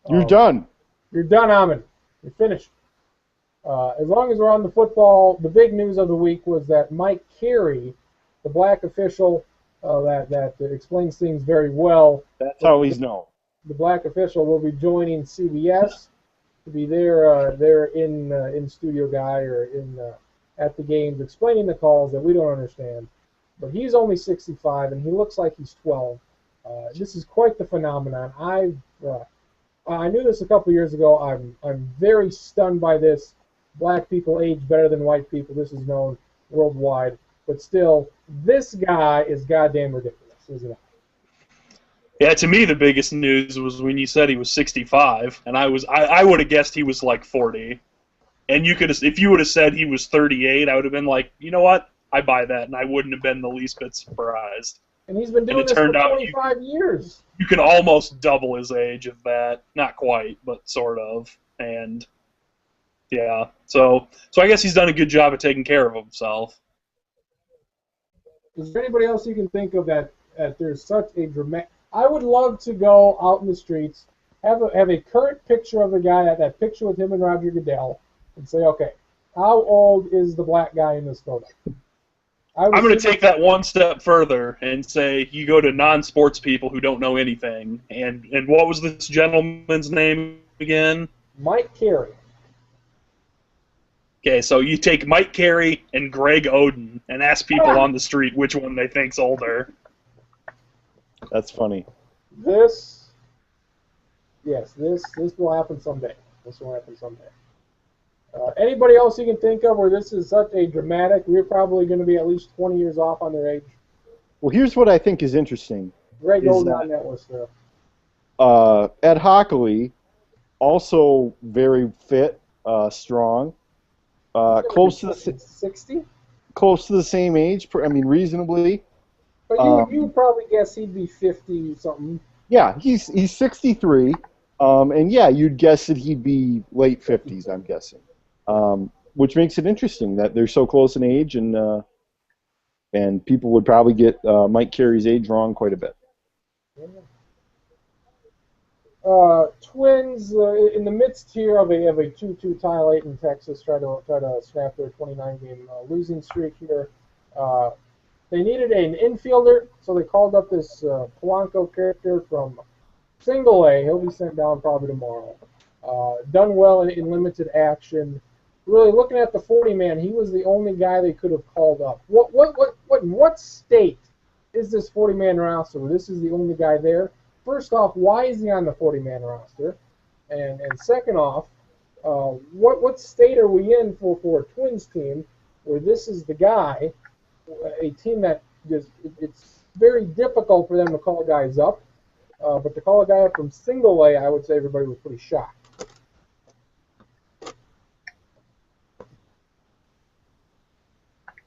You're done. You're done, Amon. You're finished. As long as we're on the football, the big news of the week was that Mike Carey, the black official that explains things very well. That's how he's known. The black official will be joining CBS to be there in studio guy or at the games explaining the calls that we don't understand. But he's only 65 and he looks like he's 12. This is quite the phenomenon. I knew this a couple years ago. I'm very stunned by this. Black people age better than white people. This is known worldwide. But still, this guy is goddamn ridiculous, isn't it? Yeah, to me the biggest news was when you said he was 65, and I would have guessed he was like 40. And if you would have said he was 38, I would have been like, you know what? I buy that, and I wouldn't have been the least bit surprised. And he's been doing this for 25 years. You can almost double his age of that. Not quite, but sort of. And yeah, so I guess he's done a good job of taking care of himself. Is there anybody else you can think of that there's such a dramatic... I would love to go out in the streets, have a current picture of the guy, that picture with him and Roger Goodell, and say, okay, how old is the black guy in this photo? I'm going to take that one step further and say you go to non-sports people who don't know anything. And what was this gentleman's name again? Mike Carey. Okay, so you take Mike Carey and Greg Oden and ask people on the street which one they think's older. That's funny. This will happen someday. This will happen someday. Anybody else you can think of where this is such a dramatic? We're probably going to be at least 20 years off on their age. Well, here's what I think is interesting. Greg Oden on that list there. Ed Hockley, also very fit, strong. Close to the 60. Close to the same age. Reasonably. But you probably guess he'd be 50 something. Yeah, he's 63, and yeah, you'd guess that he'd be late 50s. I'm guessing, which makes it interesting that they're so close in age, and people would probably get Mike Carey's age wrong quite a bit. Twins in the midst here of a 2-2 tie late in Texas, try to snap their 29-game losing streak here. They needed an infielder, so they called up this Polanco character from Single A. He'll be sent down probably tomorrow. Done well in limited action. Really, looking at the 40-man, he was the only guy they could have called up. What state is this 40-man roster where this is the only guy there? First off, why is he on the 40-man roster? And second off, what state are we in for a Twins team where this is the guy? A team that it's very difficult for them to call guys up, but to call a guy up from Single A, I would say everybody was pretty shocked.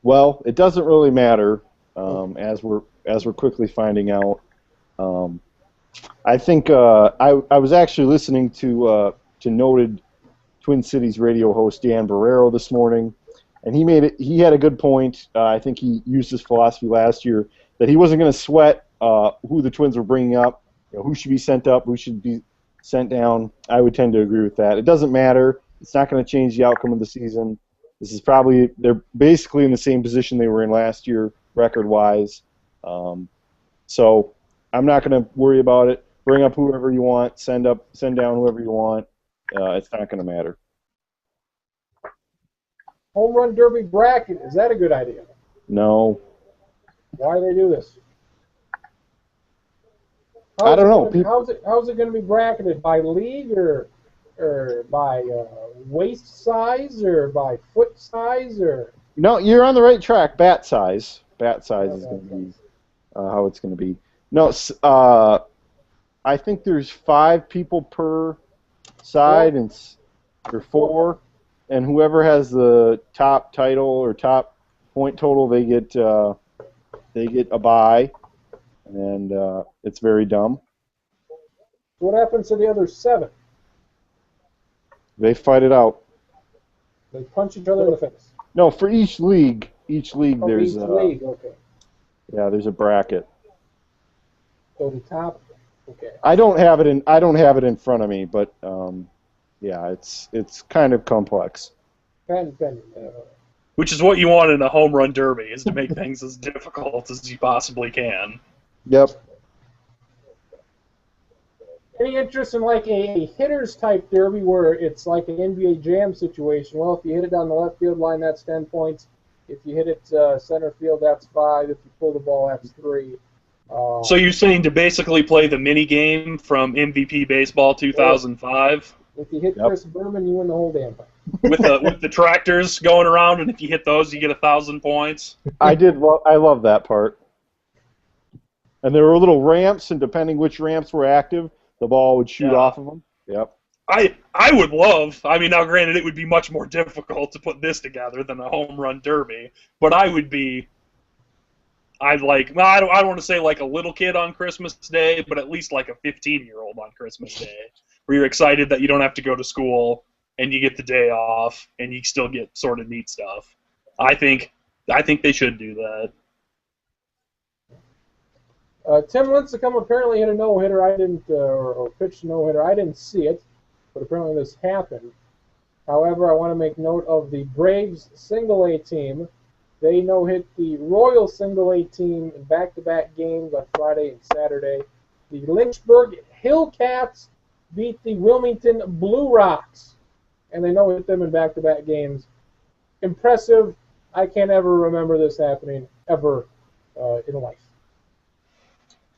Well, it doesn't really matter, as we're quickly finding out. I think I was actually listening to noted Twin Cities radio host Dan Barrero this morning. And he had a good point. I think he used his philosophy last year that he wasn't going to sweat who the Twins were bringing up, who should be sent up, who should be sent down, I would tend to agree with that. It doesn't matter. It's not going to change the outcome of the season. This is probably they're basically in the same position they were in last year, record-wise. So I'm not going to worry about it. Bring up whoever you want. Send down whoever you want. It's not going to matter. Home run derby bracket, is that a good idea? No. Why do they do this? I don't know. How's it going to be bracketed? By league or by waist size or by foot size or? No, you're on the right track. Bat size. Bat size is going to be how it's going to be. No, I think there's 5 people per side or 4, and whoever has the top title or top point total, they get a bye, and it's very dumb. What happens to the other 7? They fight it out. They punch each other in the face. No, for each league there's okay. Yeah, there's a bracket. So the top, okay. I don't have it in front of me, but yeah, it's kind of complex. Which is what you want in a home run derby, is to make things as difficult as you possibly can. Yep. Any interest in like a hitters type derby where it's like an NBA Jam situation? Well, if you hit it down the left field line, that's 10 points. If you hit it center field, that's 5. If you pull the ball, that's 3. So you're saying to basically play the mini game from MVP Baseball 2005? If you hit Chris Berman, you win the whole damn thing. With the tractors going around, and if you hit those, you get 1,000 points. I love that part. And there were little ramps, and depending which ramps were active, the ball would shoot off of them. Yep. I would love. I mean, now granted, it would be much more difficult to put this together than a home run derby, but I would be. I don't want to say like a little kid on Christmas Day, but at least like a 15-year-old on Christmas Day, where you're excited that you don't have to go to school and you get the day off and you still get sort of neat stuff. I think they should do that. Tim Lincecum apparently hit a no-hitter. I didn't, or pitched a no-hitter. I didn't see it, but apparently this happened. However, I want to make note of the Braves single-A team. They no-hit the Royal single-A team in back-to-back games on Friday and Saturday. The Lynchburg Hillcats beat the Wilmington Blue Rocks, and they no-hit them in back-to-back games. Impressive. I can't ever remember this happening ever in life.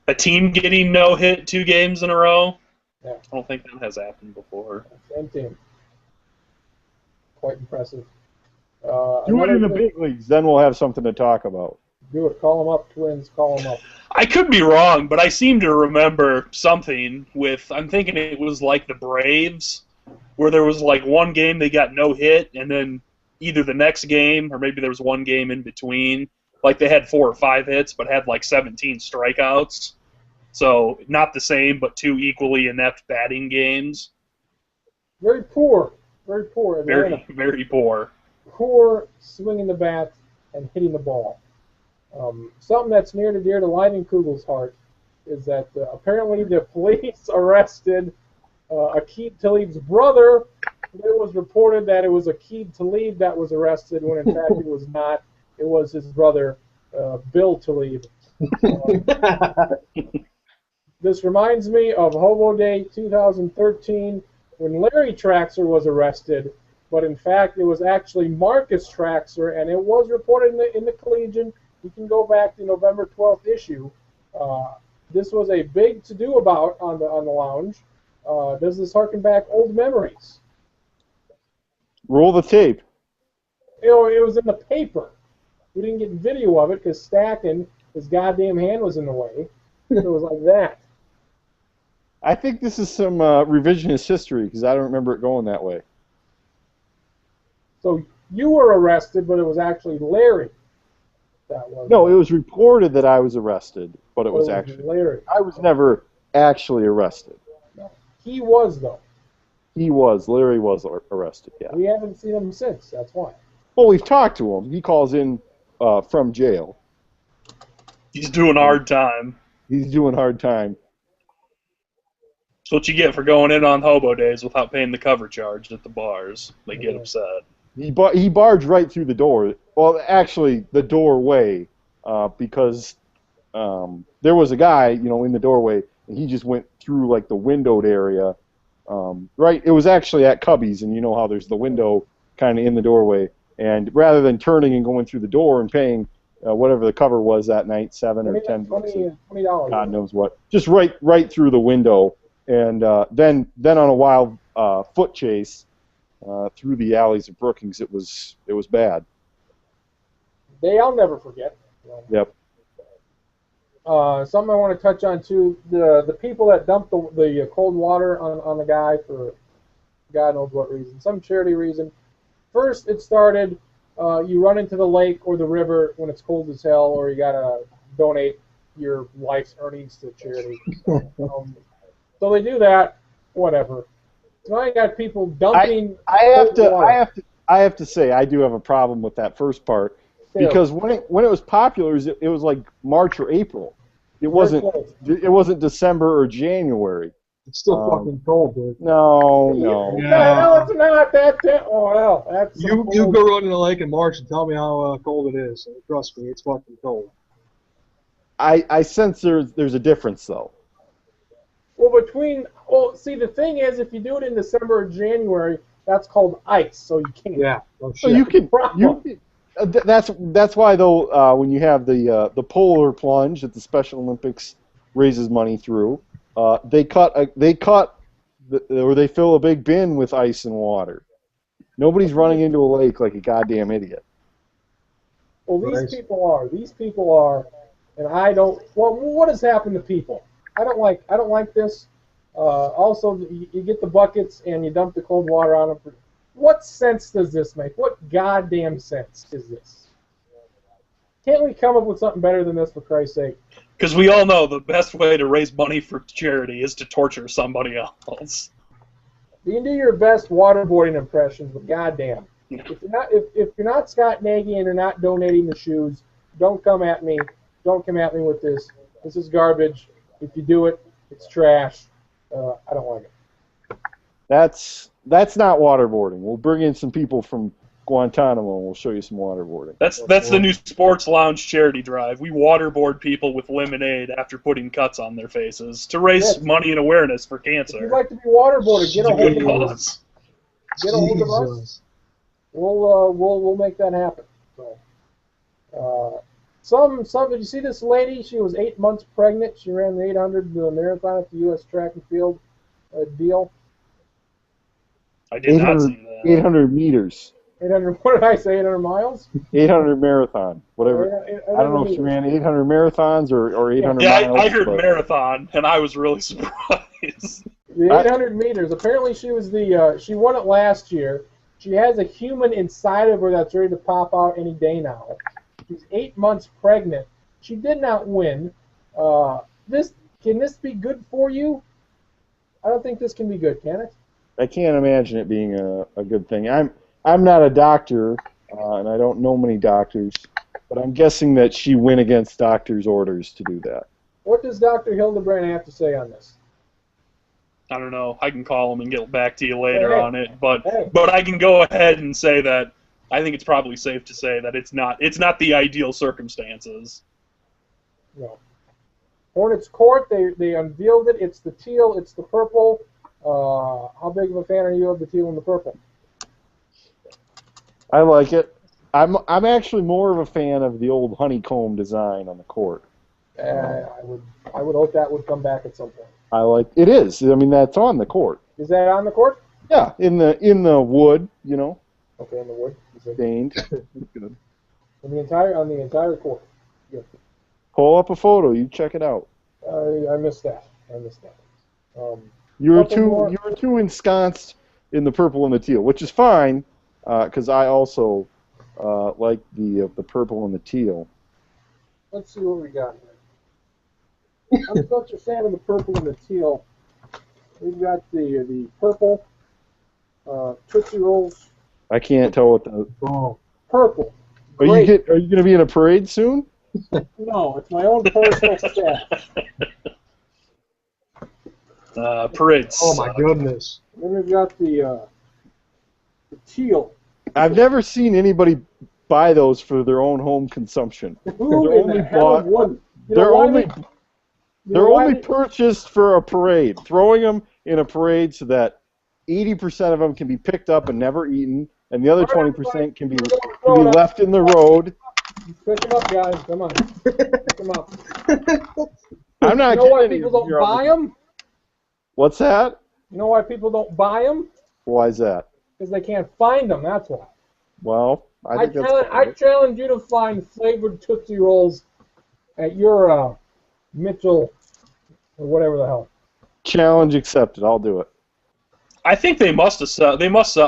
A team getting no-hit 2 games in a row? Yeah. I don't think that has happened before. Same team. Quite impressive. Do it in the big leagues, then we'll have something to talk about. Do it. Call them up, Twins. Call them up. I could be wrong, but I seem to remember something with, I'm thinking it was like the Braves, where there was like one game they got no hit, and then either the next game, or maybe there was one game in between, like they had 4 or 5 hits, but had like 17 strikeouts. So not the same, but 2 equally inept batting games. Very poor. Very poor. Very, very poor. Poor swinging the bat and hitting the ball. Something that's near and dear to Leidenkugel's heart is that apparently the police arrested Aqib Talib's brother. It was reported that it was Aqib Talib that was arrested when in fact it was not. It was his brother, Bill Talib. This reminds me of Hobo Day 2013 when Larry Traxler was arrested, but in fact it was actually Marcus Traxler, and it was reported in the Collegian. You can go back to November 12th issue. This was a big to-do about on the lounge. Does this harken back old memories? Roll the tape. It was in the paper. We didn't get video of it because Stacking, his goddamn hand was in the way. So it was like that. I think this is some revisionist history because I don't remember it going that way. So you were arrested, but it was actually Larry that was. No, it was reported that I was arrested, but it was actually Larry. I was never actually arrested. No. He was, though. He was. Larry was arrested, yeah. We haven't seen him since, that's why. Well, we've talked to him. He calls in from jail. He's doing hard time. He's doing hard time. That's what you get for going in on hobo days without paying the cover charge at the bars. They get upset. He barged right through the door. Well, actually, the doorway, because there was a guy, in the doorway, and he just went through like the windowed area. Right, it was actually at Cubby's, and you know how there's the window kind of in the doorway. And rather than turning and going through the door and paying whatever the cover was that night, $7 or $10, God knows what, just right through the window, and then on a wild foot chase through the alleys of Brookings, it was bad. I'll never forget. Yep. Something I want to touch on too: the people that dumped the cold water on the guy for God knows what reason, some charity reason. First, it started, you run into the lake or the river when it's cold as hell, or you gotta donate your life's earnings to charity. So they do that, whatever. So I got people dumping. I have to say I do have a problem with that first part, because when it was popular, it was like March or April. It wasn't December or January. It's still fucking cold, dude. No. No, it's not that. Oh well, that's. You go run in the lake in March and tell me how cold it is. Trust me, it's fucking cold. I sense there's a difference though. Well, see, the thing is, if you do it in December or January, that's called ice, so you can't. Yeah. So you can. That's why though, when you have the polar plunge that the Special Olympics raises money through, they fill a big bin with ice and water. Nobody's running into a lake like a goddamn idiot. Well, these people are, and I don't. Well, what has happened to people? I don't like this. Also, you get the buckets and you dump the cold water on them. What sense does this make? What goddamn sense is this? Can't we come up with something better than this, for Christ's sake? Because we all know the best way to raise money for charity is to torture somebody else. You can do your best waterboarding impressions, but goddamn, if you're not Scott Nagy and you're not donating the shoes, don't come at me. Don't come at me with this. This is garbage. If you do it, it's trash. I don't like it. That's not waterboarding. We'll bring in some people from Guantanamo and we'll show you some waterboarding. That's the new Sports Lounge charity drive. We waterboard people with lemonade after putting cuts on their faces to raise money and awareness for cancer. If you'd like to be waterboarded, get a hold of us. Get a hold of us. We'll make that happen. So, did you see this lady? She was 8 months pregnant. She ran the 800 marathon at the U.S. Track and Field deal. I did not see that. 800 meters. 800. What did I say? 800 miles? 800 marathon. Whatever. I don't know if she ran 800 marathons or 800 miles. Yeah, I heard marathon, and I was really surprised. The 800 meters. Apparently, she was she won it last year. She has a human inside of her that's ready to pop out any day now. She's 8 months pregnant. She did not win. Can this be good for you? I don't think this can be good, can it? I can't imagine it being a good thing. I'm not a doctor, and I don't know many doctors, but I'm guessing that she went against doctors' orders to do that. What does Dr. Hildebrand have to say on this? I don't know. I can call him and get back to you later on it, but I can go ahead and say that I think it's probably safe to say that it's not the ideal circumstances. No. Hornets court, they unveiled it. It's the teal, it's the purple. How big of a fan are you of the teal and the purple? I like it. I'm actually more of a fan of the old honeycomb design on the court. I would hope that would come back at some point. I like it. Is. I mean, that's on the court. Is that on the court? Yeah, in the wood, Okay, in the wood. Stained. Good. On the entire court. Good. Pull up a photo. You check it out. I missed that. You were too ensconced in the purple and the teal, which is fine, because I also like the purple and the teal. Let's see what we got here. I'm such a fan of the purple and the teal. We've got the purple Tootsie Rolls. I can't tell what the purple. Are you going to be in a parade soon? No, it's my own personal staff. Parades. Oh my goodness. Then we've got the Teal. I've never seen anybody buy those for their own home consumption. Who They're in the only hell bought. would? They're only purchased for a parade. Throwing them in a parade so that 80% of them can be picked up and never eaten, and the other 20% can be left in the road. Pick them up, guys. Come on. Pick them up. I'm not You know why getting people don't buy them? What's that? You know why people don't buy them? Why is that? Because they can't find them, that's why. Well, I think I challenge you to find flavored Tootsie Rolls at your Mitchell or whatever the hell. Challenge accepted. I'll do it. I think they must sell,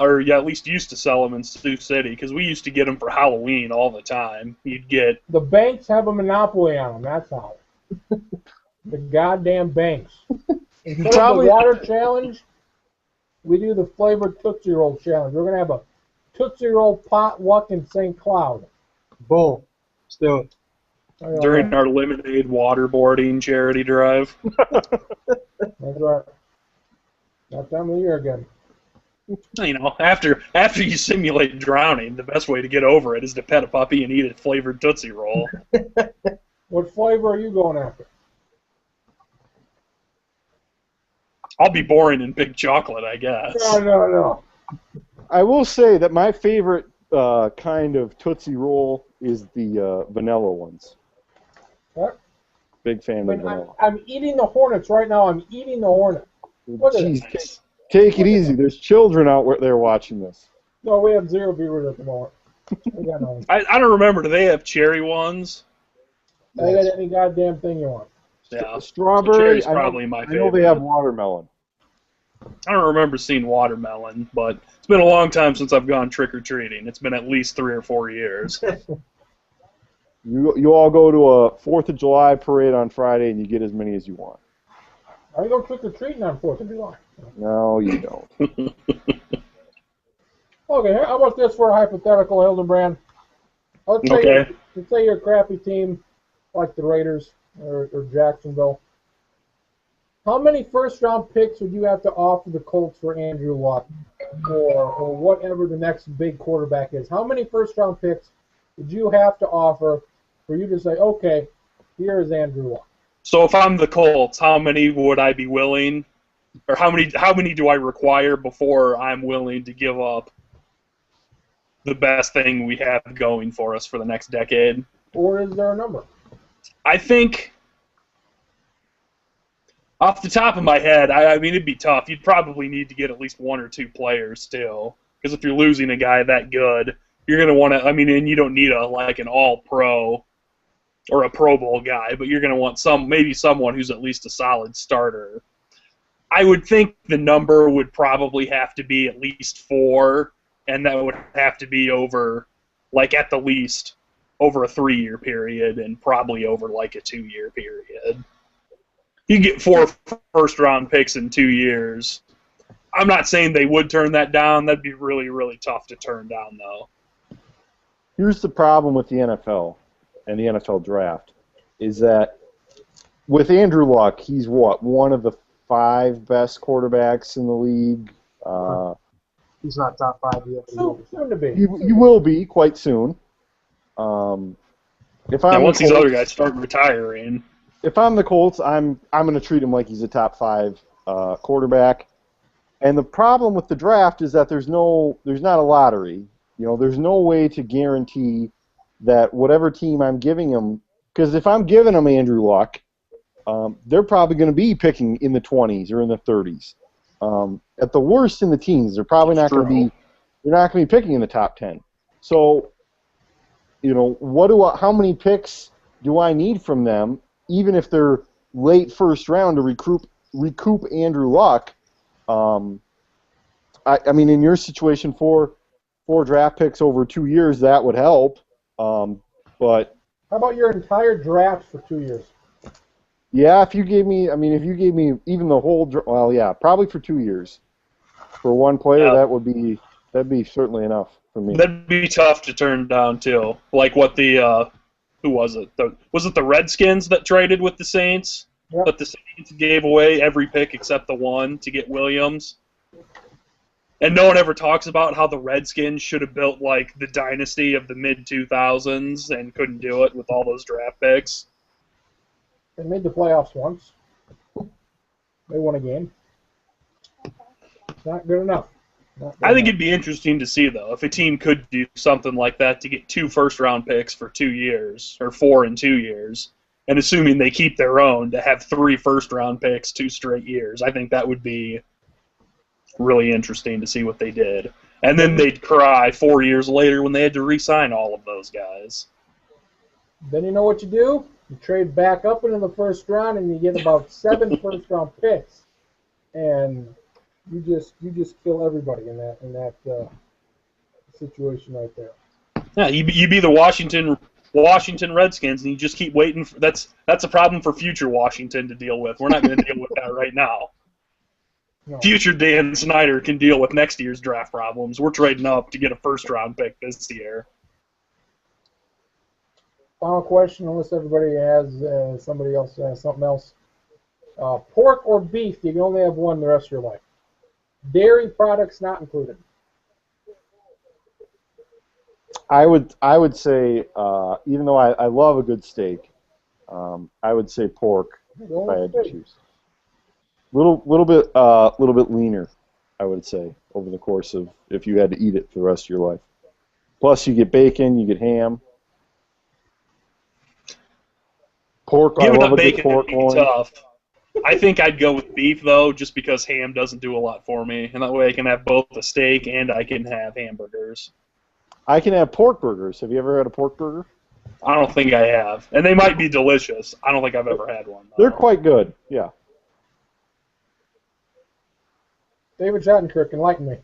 or yeah, at least used to sell them in Sioux City, because we used to get them for Halloween all the time. You'd get... The banks have a monopoly on them, that's how. The goddamn banks. Instead of the water challenge, we do the flavored Tootsie Roll challenge. We're going to have a Tootsie Roll potluck in St. Cloud. Boom. Let's do it. During our lemonade waterboarding charity drive. That's right. That time of the year again. You know, after you simulate drowning, the best way to get over it is to pet a puppy and eat a flavored Tootsie Roll. What flavor are you going after? I'll be boring and big chocolate, I guess. No. I will say that my favorite kind of Tootsie Roll is the vanilla ones. What? Big fan of vanilla. I'm eating the Hornets right now. I'm eating the Hornets. Jeez, take it easy. There's children out there watching this. No, we have 0 viewers at the moment. We got none. I don't remember. Do they have cherry ones? They got any goddamn thing you want. Yeah. Strawberry. Cherry's probably my favorite. I know they have watermelon. I don't remember seeing watermelon, but it's been a long time since I've gone trick-or-treating. It's been at least 3 or 4 years. You all go to a 4th of July parade on Friday and you get as many as you want. Are you going trick-or-treating on 4th of July? No, you don't. Okay, how about this for a hypothetical, Hildenbrand? Let's say you're a crappy team like the Raiders or Jacksonville. How many first-round picks would you have to offer the Colts for Andrew Luck or whatever the next big quarterback is? How many first-round picks would you have to offer for you to say, okay, here is Andrew Luck? So if I'm the Colts, how many would I be willing, or how many do I require before I'm willing to give up the best thing we have going for us for the next decade? Or is there a number? I think, off the top of my head, I mean, it'd be tough. You'd probably need to get at least 1 or 2 players still, because if you're losing a guy that good, you're going to want to, I mean, and you don't need an all-pro or a Pro Bowl guy, but you're going to want maybe someone who's at least a solid starter. I would think the number would probably have to be at least 4, and that would have to be over, at the least, over a 3-year period and probably over, a 2-year period. You get 4 first-round picks in 2 years. I'm not saying they would turn that down. That'd be really, really tough to turn down, though. Here's the problem with the NFL and the NFL draft, is that with Andrew Luck, he's one of the 5 best quarterbacks in the league. He's not top 5 yet. Soon to be. He will be quite soon. Once these other guys start retiring. If I'm the Colts, I'm going to treat him like he's a top 5 quarterback. And the problem with the draft is that there's not a lottery. There's no way to guarantee that whatever team I'm giving him, because if I'm giving him Andrew Luck, they're probably going to be picking in the 20s or in the 30s. At the worst, in the teens, they're probably not going to be. They're not going to be picking in the top 10. So, how many picks do I need from them, even if they're late first round, to recoup Andrew Luck? I mean, in your situation, 4 draft picks over 2 years, that would help. But how about your entire draft for 2 years? Yeah, if you gave me even the whole, probably for 2 years, for one player, that'd be certainly enough for me. That'd be tough to turn down too. Like what the who was it? Was it the Redskins that traded with the Saints? Yep. But the Saints gave away every pick except the one to get Williams. And no one ever talks about how the Redskins should have built like the dynasty of the mid-2000s and couldn't do it with all those draft picks. They made the playoffs once. They won a game. Not good enough. I think it'd be interesting to see, though, if a team could do something like that to get 2 first-round picks for 2 years, or 4 in 2 years, and assuming they keep their own, to have 3 first-round picks 2 straight years. I think that would be really interesting to see what they did. And then they'd cry 4 years later when they had to re-sign all of those guys. Then you know what you do? You trade back up into the first round, and you get about 7 first-round picks, and you just kill everybody in that situation right there. Yeah, you be the Washington Redskins, and you just keep waiting. That's a problem for future Washington to deal with. We're not going to deal with that right now. No. Future Dan Snyder can deal with next year's draft problems. We're trading up to get a first-round pick this year. Final question, unless everybody has somebody else has something else. Pork or beef? You can only have one the rest of your life. Dairy products not included. I would say, even though I love a good steak, I would say pork if I had to choose. Little bit leaner, I would say, over the course of if you had to eat it for the rest of your life. Plus, you get bacon, you get ham. Pork, I love a good pork loin. Tough. I think I'd go with beef, though, just because ham doesn't do a lot for me. And that way I can have both a steak and I can have hamburgers. I can have pork burgers. Have you ever had a pork burger? I don't think I have. And they might be delicious. I don't think I've ever had one, though. They're quite good, yeah. David Schottenkirk, enlighten me.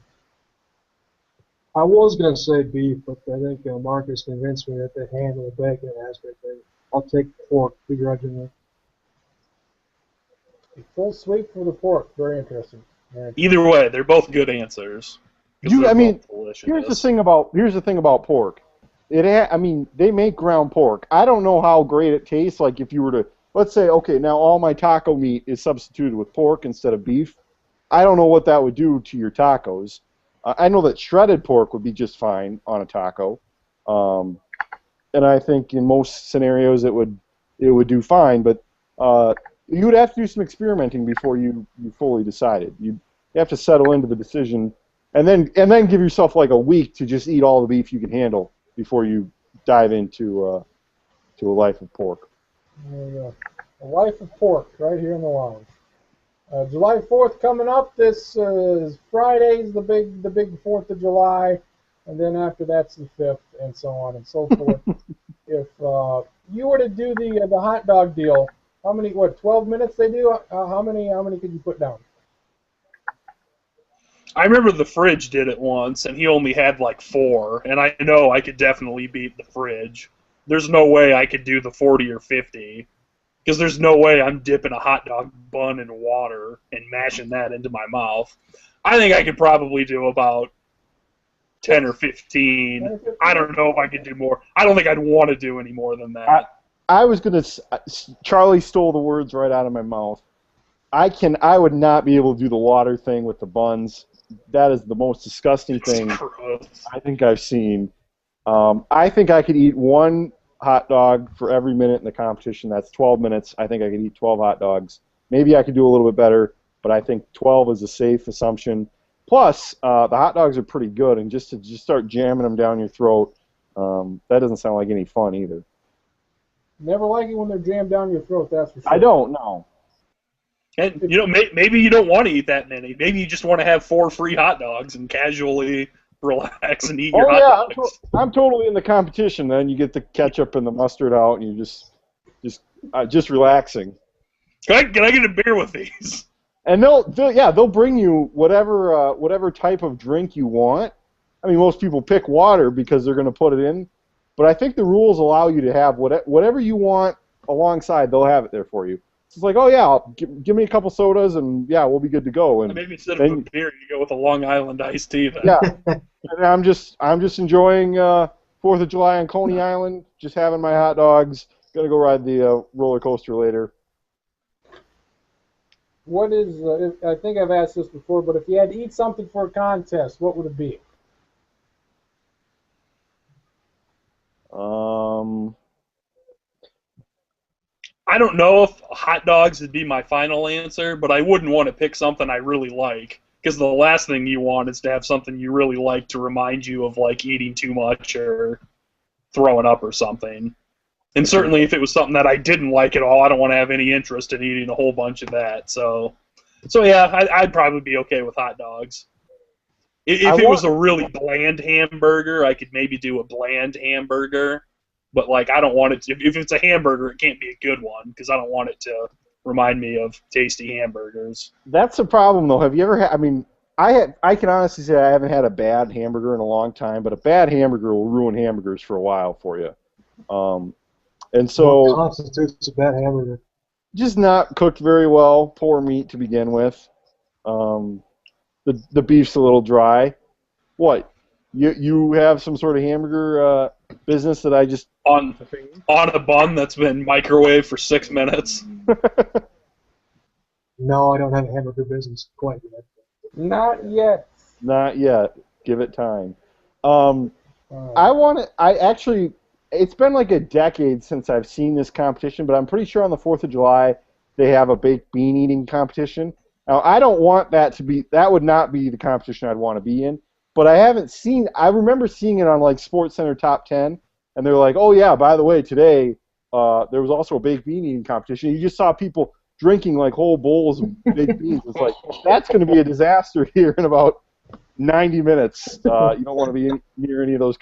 I was going to say beef, but I think Marcus convinced me that the ham and the bacon aspect, I'll take pork begrudgingly. A full sweep for the pork. Very interesting. Either way, they're both good answers. Here's the thing about pork. They make ground pork. I don't know how great it tastes. Like if you were to, let's say, okay, now all my taco meat is substituted with pork instead of beef. I don't know what that would do to your tacos. I know that shredded pork would be just fine on a taco, and I think in most scenarios it would do fine. But you would have to do some experimenting before you fully decided. You have to settle into the decision, and then give yourself like a week to just eat all the beef you can handle before you dive into a life of pork. There you go. A life of pork right here in the lounge. July 4th coming up. This is Friday's the big 4th of July, and then after that's the 5th, and so on and so forth. If you were to do the hot dog deal, how many? 12 minutes they do? How many could you put down? I remember the Fridge did it once, and he only had like 4, and I know I could definitely beat the Fridge. There's no way I could do the 40 or 50. Because there's no way I'm dipping a hot dog bun in water and mashing that into my mouth. I think I could probably do about 10 or 15. I don't know if I could do more. I don't think I'd want to do any more than that. I was going to... Charlie stole the words right out of my mouth. I would not be able to do the water thing with the buns. That is the most disgusting thing I think I've seen. I think I could eat one hot dog for every minute in the competition. That's 12 minutes. I think I could eat 12 hot dogs. Maybe I could do a little bit better, but I think 12 is a safe assumption. Plus, the hot dogs are pretty good, and just start jamming them down your throat, that doesn't sound like any fun either. Never like it when they're jammed down your throat, that's for sure. I don't know. And maybe you don't want to eat that many. Maybe you just want to have 4 free hot dogs and casually relax and eat your hot dogs. I'm totally in the competition. Then you get the ketchup and the mustard out, and you're just relaxing. Can I get a beer with these? And they'll bring you whatever type of drink you want. I mean, most people pick water because they're going to put it in, but I think the rules allow you to have whatever you want alongside. They'll have it there for you. It's like, oh yeah, give me a couple sodas, and yeah, we'll be good to go. And maybe instead of a beer, you go with a Long Island iced tea. Then. Yeah, and I'm just enjoying 4th of July on Coney Island, just having my hot dogs. Gonna go ride the roller coaster later. What is, I think I've asked this before, but if you had to eat something for a contest, what would it be? I don't know if hot dogs would be my final answer, but I wouldn't want to pick something I really like, because the last thing you want is to have something you really like to remind you of like eating too much or throwing up or something. And certainly if it was something that I didn't like at all, I don't want to have any interest in eating a whole bunch of that. So yeah, I'd probably be okay with hot dogs. If it was a really bland hamburger, I could maybe do a bland hamburger. But like, I don't want it to. If it's a hamburger, it can't be a good one because I don't want it to remind me of tasty hamburgers. That's the problem, though. Have you ever had? I mean, I can honestly say I haven't had a bad hamburger in a long time, but a bad hamburger will ruin hamburgers for a while for you. And so, what constitutes a bad hamburger? Just not cooked very well, poor meat to begin with. The beef's a little dry. What? You have some sort of hamburger business that I just on a bun that's been microwaved for 6 minutes? No, I don't have a hamburger business quite yet. Not yet. Not yet. Give it time. I actually, it's been like a decade since I've seen this competition, but I'm pretty sure on the 4th of July they have a baked bean eating competition. Now, I don't want that to be, that would not be the competition I'd want to be in, but I remember seeing it on like SportsCenter Top 10, and they're like, oh yeah, by the way, today there was also a baked bean eating competition. You just saw people drinking like whole bowls of baked beans. It's like, that's going to be a disaster here in about 90 minutes. You don't want to be near any of those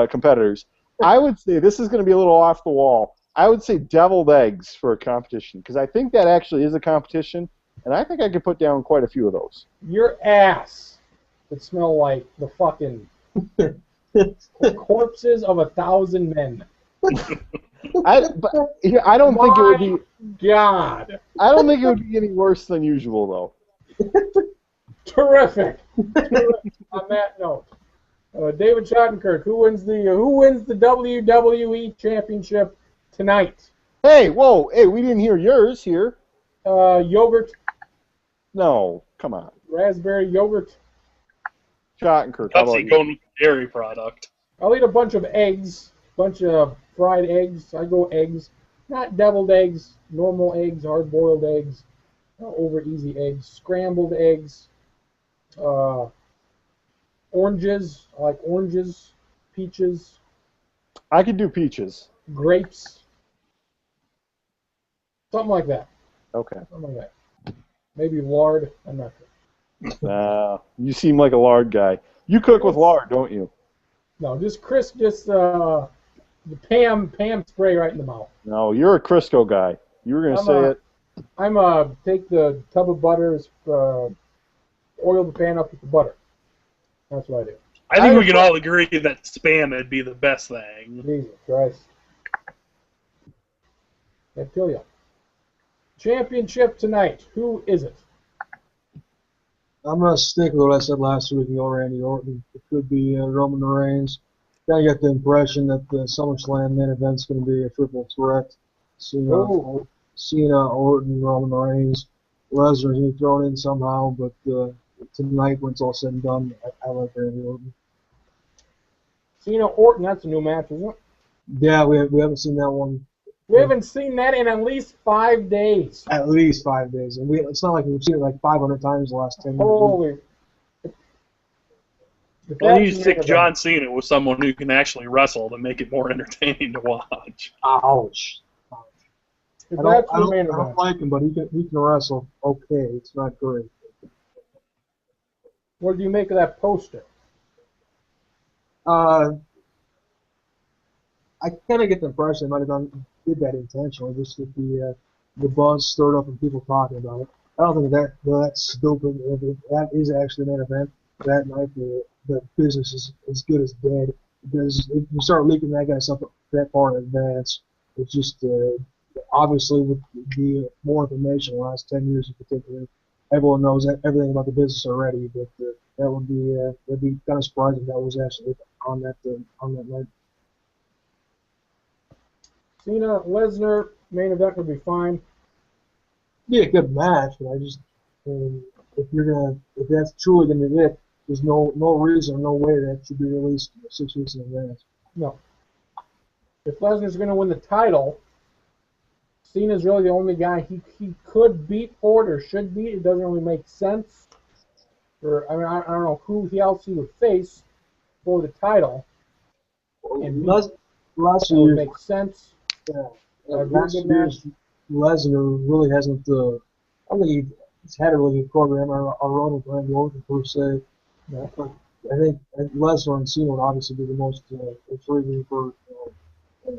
competitors. I would say this is going to be a little off the wall. I would say deviled eggs for a competition, because I think that actually is a competition, and I think I could put down quite a few of those. Your ass would smell like the fucking corpses of 1,000 men. I don't think it would be. God. I don't think it would be any worse than usual, though. Terrific. On that note, David Schottenkirk, who wins the WWE Championship tonight? Hey, whoa, hey, we didn't hear yours here. Yogurt. No, come on. Raspberry yogurt. Schottenkirk. That's a going with dairy product. I'll eat a bunch of eggs, bunch of fried eggs. I go eggs, not deviled eggs, normal eggs, hard-boiled eggs, over easy eggs, scrambled eggs, oranges. I like oranges, peaches. I could do peaches. Grapes. Something like that. Okay. Something like that. Maybe lard. I'm not sure. You seem like a lard guy. You cook with lard, don't you? No, just crisp, the Pam spray right in the mouth. No, you're a Crisco guy. You were going to say it. I'm take the tub of butter, oil the pan up with the butter. That's what I do. I think we can all agree that Spam would be the best thing. Jesus Christ. I tell you. Championship tonight. Who is it? I'm going to stick with what I said last week and go Randy Orton. It could be Roman Reigns. Kind of get the impression that the SummerSlam main event's going to be a triple threat. Cena, Orton, Roman Reigns. Lesnar's going to be thrown in somehow, but tonight, when it's all said and done, I like Randy Orton. Cena Orton, that's a new match, isn't it? Yeah, we haven't seen that one. We haven't seen that in at least 5 days. At least 5 days. And it's not like we've seen it like 500 times the last 10 years. Holy. Well, you stick John Cena with someone who can actually wrestle to make it more entertaining to watch. Ouch. I don't like him, but he can wrestle okay. It's not great. What do you make of that poster? I kind of get the impression they might have did that intentionally, just to get the buzz stirred up and people talking about it. I don't think that's stupid. If that is actually an event that night, the business is as good as dead. Because if you start leaking that kind of stuff that far in advance, it's just obviously with the more information in the last 10 years in particular, everyone knows everything about the business already. But that'd be kind of surprising that was actually on that night. Cena, Lesnar, main event would be fine. Be a good match, but if that's truly gonna be it, there's no reason, no way that should be released 6 weeks in advance. No. If Lesnar's going to win the title, Cena's really the only guy he could beat for it or should beat. It doesn't really make sense. I don't know who else he would face for the title. And Last that would year, make sense. yeah, Very last good year's Lesnar really hasn't. I don't think he's had a really good program or run with Randy Orton per se. Yeah. But I think Lesnar and Cena would obviously be the most intriguing for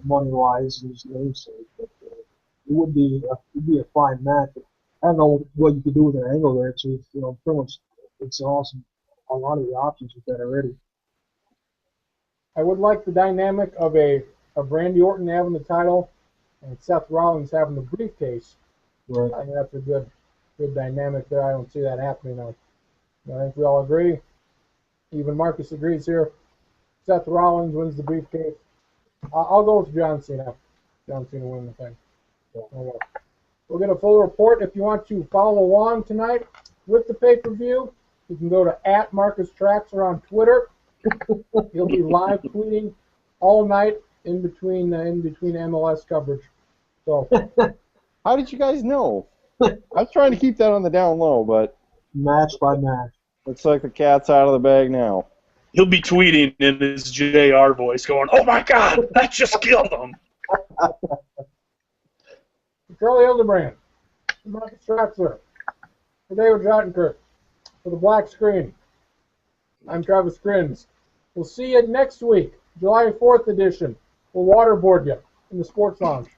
money wise and his namesake. But it would be a fine match. But I don't know what you could do with an angle there. So pretty much it's awesome. A lot of the options with that already. I would like the dynamic of Randy Orton having the title and Seth Rollins having the briefcase. Right. I think that's a good dynamic there. I don't see that happening now. I think we all agree. Even Marcus agrees here. Seth Rollins wins the briefcase. I'll go with John Cena. John Cena winning the thing. We'll get a full report. If you want to follow along tonight with the pay-per-view, you can go to @MarcusTraxler on Twitter. He'll be live tweeting all night in between MLS coverage. So, how did you guys know? I was trying to keep that on the down low, but match by match. Looks like the cat's out of the bag now. He'll be tweeting in his JR voice, going, "Oh my God, that just killed him." Charlie Hildebrand, Marcus Stratzler, for David Schottenkirk, for the black screen. I'm Travis Kriens. We'll see you next week, July 4th edition. We'll waterboard you in the sports lounge.